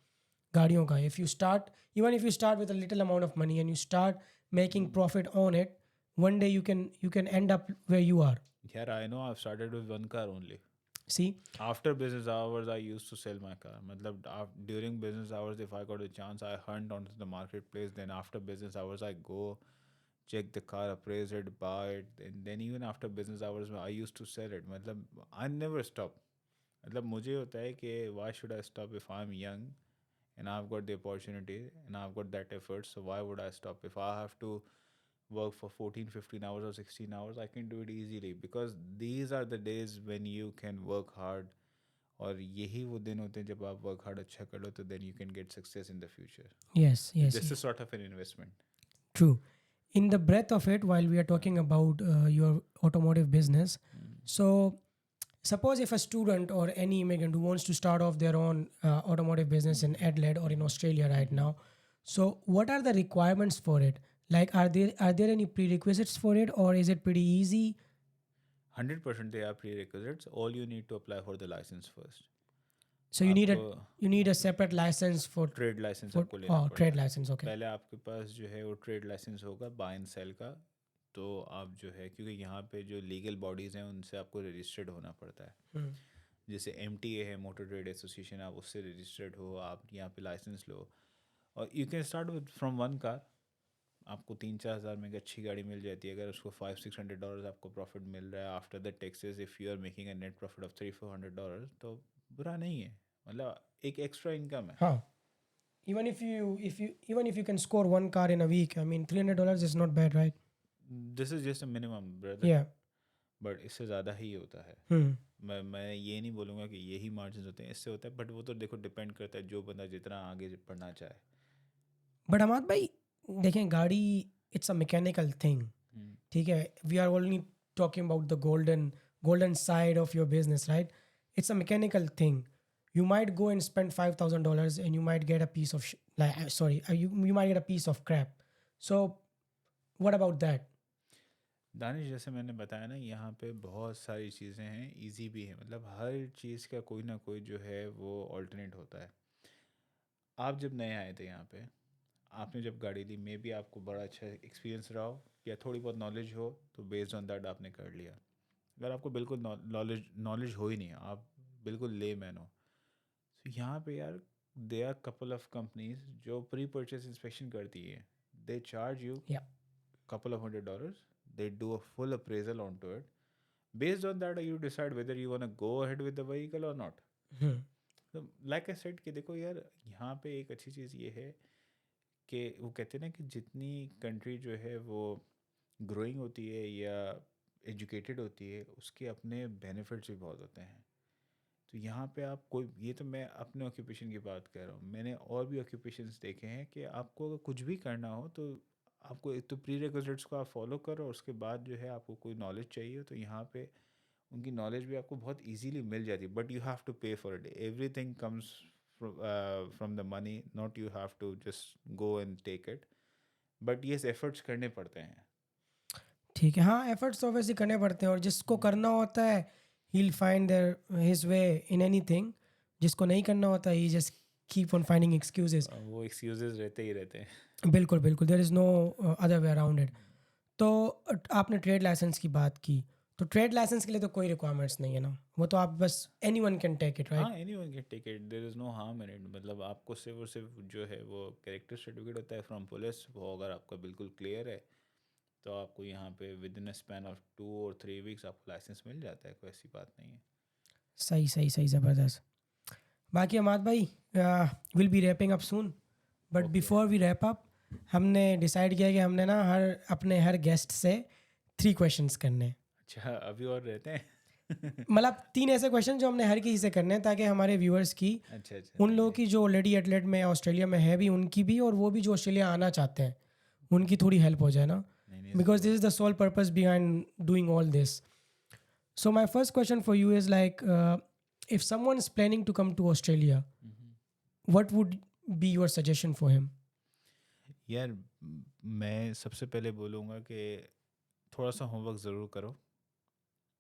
गाड़ियों का, if you start, even if you start with a little amount of money and you start making profit on it, one day you can end up where you are. यार I know I started with one car only. See, After business hours, I used to sell my car. Matlab, during business hours, if I got a chance, I hunt onto the marketplace. Then after business hours, I go check the car, appraise it, buy it, and then even after business hours, I used to sell it. Matlab, I never stop. मतलब मुझे होता है कि why should I stop if I'm young and I've got the opportunity and I've got that effort, so why would I stop? If I have to work for 14, 15 hours or 16 hours, I can do it easily because these are the days when you can work hard और यही वो दिन होते हैं जब आप work hard अच्छा करो तो then you can get success in the future. Yes, yes, this is yes. Sort of an investment. True. In the breadth of it, while we are talking about your automotive business, so suppose if a student or any immigrant who wants to start off their own automotive business in Adelaide or in Australia right now, so what are the requirements for it? Like, are there any prerequisites for it, or is it pretty easy? 100% they are prerequisites. All you need to apply for the license first. So you need a आपको you need a separate license for trade license for आपको लेना oh, पड़ता trade है. license. Okay. पहले आपके पास जो है वो ट्रेड लाइसेंस होगा बाय एंड सेल का. तो आप जो है क्योंकि यहाँ पे जो लीगल बॉडीज़ हैं उनसे आपको रजिस्टर्ड होना पड़ता है. Hmm. जैसे MTA है, मोटर ट्रेड एसोसिएशन, आप उससे रजिस्टर्ड हो, आप यहाँ पे लाइसेंस लो. और you can start with from one car. आपको 3-4 हज़ार में एक अच्छी गाड़ी मिल जाती है. अगर उसको $500-600 आपको प्रॉफिट मिल रहा है after the taxes, if you are making a net profit of $300-400 तो बुरा नहीं है. मतलब एक एक्स्ट्रा इनकम है. Huh. Even if you can score one car in a week, I mean $300 is not bad, right? This is just a minimum brother. Yeah. But इससे ज़्यादा ही होता है. Hmm. मैं ये नहीं बोलूँगा कि यही मार्जिन होते हैं, इससे होता है. बट वो तो देखो डिपेंड करता है जो बंदा जितना आगे बढ़ना चाहे. बट अमाद भाई देखें गाड़ी इट्स अ मैकेनिकल थिंग. ठीक है, we are only talking about the golden side of your business, right? It's a mechanical thing. You might go and spend $5,000 and you might get a piece of you might get a piece of crap. So what about that? Danish, जैसे मैंने बताया ना, यहाँ पे बहुत सारी चीज़ें हैं, इजी भी है. मतलब हर चीज़ का कोई ना कोई जो है वो ऑल्टरनेट होता है. आप जब नए आए थे यहाँ पे, आपने जब गाड़ी ली, मे बी आपको बड़ा अच्छा एक्सपीरियंस रहा हो या थोड़ी बहुत नॉलेज हो, तो बेस्ड ऑन दैट आपने कर लिया. अगर आपको बिल्कुल नॉलेज हो ही नहीं, आप बिल्कुल ले मैन हो, तो यहाँ पे यार they are couple of companies जो प्री परचेज इंस्पेक्शन करती है. They charge you Yeah. couple of $100. They do a full appraisal onto it. Based on that, you decide whether you want to go ahead with the vehicle or not. Hmm. So, like I said कि देखो यार, यहाँ पे एक अच्छी चीज़ ये है कि वो कहते हैं ना कि जितनी कंट्री जो है वो ग्रोइंग होती है या एजुकेटेड होती है, उसके अपने बेनिफिट्स भी बहुत होते हैं. तो यहाँ पे आप कोई, ये तो मैं अपने ऑक्यूपेशन की बात कर रहा हूँ, मैंने और भी ऑक्यूपेशंस देखे हैं कि आपको अगर कुछ भी करना हो तो आपको एक तो प्री रिक्विजिट्स को आप फॉलो करो, और उसके बाद जो है आपको कोई नॉलेज चाहिए तो यहाँ पे उनकी नॉलेज भी आपको बहुत इजीली मिल जाती है. But you have to pay for it. Everything comes from the money, not you have to just go and take it. But ये एफर्ट्स करने पड़ते हैं. ठीक है, हाँ, एफर्ट्स तो ऑब्वियसली करने पड़ते हैं और जिसको करना होता है he'll find his way in anything. जिसको नहीं करना होता he just keep on finding excuses. वो एक्सक्यूजेस रहते ही रहते हैं. बिल्कुल बिल्कुल, there is no other way around it. तो आपने ट्रेड लाइसेंस की बात की, तो ट्रेड लाइसेंस के लिए तो कोई रिक्वायरमेंट्स नहीं है ना, वो तो आप बस एनीवन कैन टेक इट, हाँ, right? Anyone can take it. There is no harm in it. मतलब आपको सिर्फ और सिर्फ जो है वो कैरेक्टर सर्टिफिकेट होता है फ्रॉम पुलिस, वो अगर आपका बिल्कुल क्लियर है तो आपको यहाँ पे with in a span of 2 और 3 वीक्स आपको लाइसेंस मिल जाता है. कोई ऐसी बात नहीं है. सही सही सही, ज़बरदस्त. बाकी अमाद भाई will be wrapping up soon, but Okay. Before we wrap up हमने डिसाइड किया कि हमने ना हर गेस्ट से 3 क्वेश्चंस करने हैं. अच्छा, अभी और रहते हैं. मतलब 3 ऐसे क्वेश्चन जो हमने हर किसी से करने हैं ताकि हमारे व्यूअर्स की, अच्छा अच्छा. उन लोगों की जो ऑलरेडी एडलेट में ऑस्ट्रेलिया में है भी, उनकी भी, और वो भी जो ऑस्ट्रेलिया आना चाहते हैं उनकी थोड़ी हेल्प हो जाए ना, नहीं नहीं, because this is the sole purpose behind doing all this. So my first question for you is like, if someone is planning to come to Australia, what would be your suggestion for him? यार मैं सबसे पहले बोलूँगा कि थोड़ा सा homework ज़रूर करो,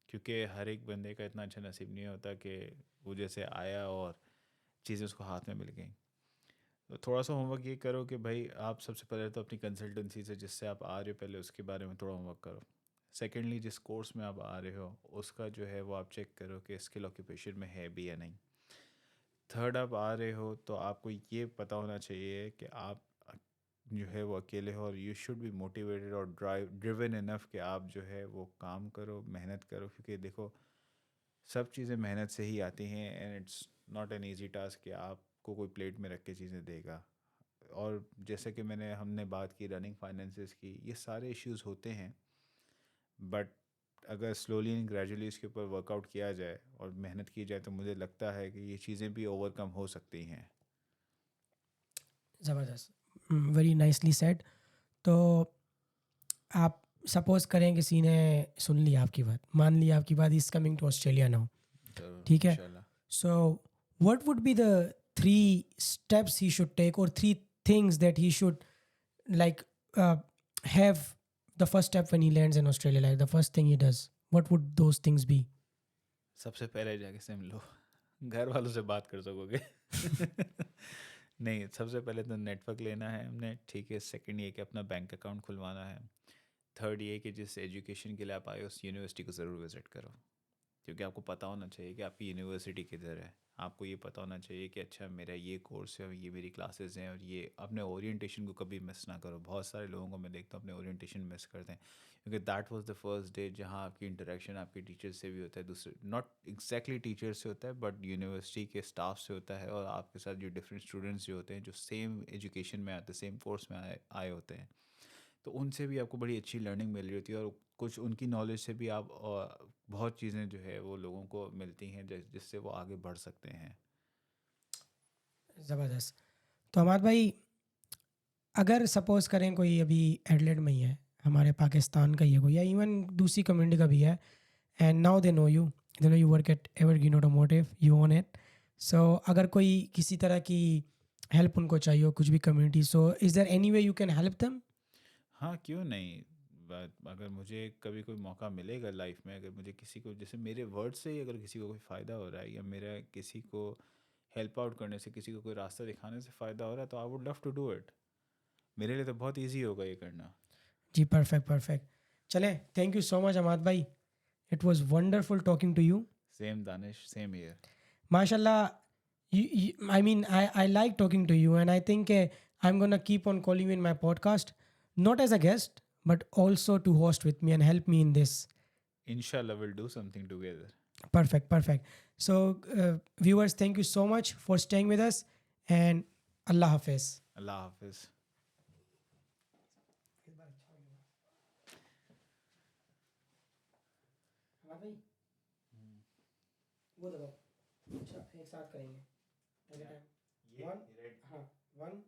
क्योंकि हर एक बंदे का इतना अच्छा नसीब नहीं होता कि वो जैसे आया और चीज़ें उसको हाथ में मिल गई. तो थोड़ा सा होमवर्क ये करो कि भाई आप सबसे पहले तो अपनी कंसल्टेंसी से जिससे आप आ रहे हो पहले उसके बारे में थोड़ा होमवर्क करो. सेकेंडली, जिस कोर्स में आप आ रहे हो उसका जो है वो आप चेक करो कि स्किल ऑक्यूपेशन में है भी या नहीं. थर्ड, आप आ रहे हो तो आपको ये पता होना चाहिए कि आप जो है वो अकेले हो, और यू शुड बी मोटिवेटेड और ड्रिवन इनफ कि आप जो है वो काम करो, मेहनत करो. क्योंकि देखो सब चीज़ें मेहनत से ही आती हैं, and it's not an easy task कि आपको कोई प्लेट में रख के चीज़ें देगा. और जैसे कि हमने बात की रनिंग फाइनेंसेस की, ये सारे इश्यूज होते हैं. बट अगर स्लोली एंड ग्रेजुअली इसके ऊपर वर्कआउट किया जाए और मेहनत की जाए तो मुझे लगता है कि ये चीज़ें भी ओवरकम हो सकती हैं। ज़बरदस्त, वेरी नाइसली सेड। तो आप सपोज करें किसी ने सुन लिया आपकी बात, मान लिया आपकी बात, is coming to Australia now, ज़रूर, ठीक है? इंशाल्लाह। So, what would be the three steps he should take, or three things that he should like uh, have the first step when he lands in Australia? Like the first thing he does, what would those things be? सबसे पहले जाके SIM लो, घर वालों से बात कर सकोगे। नहीं, सबसे पहले तो नेटवर्क लेना है हमने, ठीक है। सेकंड ये कि अपना बैंक अकाउंट खुलवाना है। थर्ड ये कि जिस एजुकेशन के लिए आप आए उस यूनिवर्सिटी को ज़रूर विज़िट करो, क्योंकि आपको पता होना चाहिए कि आपकी यूनिवर्सिटी किधर है। आपको ये पता होना चाहिए कि अच्छा मेरा ये कोर्स है और ये मेरी क्लासेस हैं, और ये अपने ओरिएंटेशन को कभी मिस ना करो। बहुत सारे लोगों को मैं देखता हूँ अपने ओरिएंटेशन मिस करते हैं, क्योंकि that was the first day जहाँ आपकी इंटरेक्शन आपके टीचर से भी होता है, दूसरे नॉट एग्जैक्टली टीचर से होता है बट यूनिवर्सिटी के स्टाफ से होता है, और आपके साथ जो डिफरेंट स्टूडेंट्स जो होते हैं जो सेम एजुकेशन में आते, सेम कोर्स में आए होते हैं, तो उनसे भी आपको बड़ी अच्छी लर्निंग मिल रही होती है, और कुछ उनकी नॉलेज से भी आप बहुत चीज़ें जो है वो लोगों को मिलती हैं जिससे वो आगे बढ़ सकते हैं। ज़बरदस्त। तो हमारे भाई, अगर सपोज करें कोई अभी एडलेड में ही है, हमारे पाकिस्तान का ही है कोई, या इवन दूसरी कम्युनिटी का भी है, and now they know you work at Evergreen Automotive, you own it. So अगर कोई किसी तरह की हेल्प उनको चाहिए हो, कुछ भी community, so is there any way you can help them? हाँ, क्यों नहीं। अगर मुझे कभी कोई मौका मिलेगा लाइफ में, अगर मुझे किसी को, जैसे मेरे वर्ड से ही अगर किसी को कोई फ़ायदा हो रहा है, या मेरा किसी को हेल्प आउट करने से, किसी को कोई रास्ता दिखाने से फ़ायदा हो रहा है, तो I would love to do it. मेरे लिए तो बहुत ईजी होगा ये करना। जी, परफेक्ट, परफेक्ट। चलें, thank you so much Amad भाई। It was wonderful talking to you. Same Danish, same year. माशाल्लाह, I mean, I like talking to you, and I think I'm gonna keep on calling you in my podcast, not as a guest, but also to host with me and help me in this. इंशाल्लाह will do something together. Perfect, perfect. So, viewers, thank you so much for staying with us, and Allah Hafiz. अल्लाह हाफिज़। वो दबाओ। अच्छा, एक साथ करेंगे। ये one, red. हाँ, वन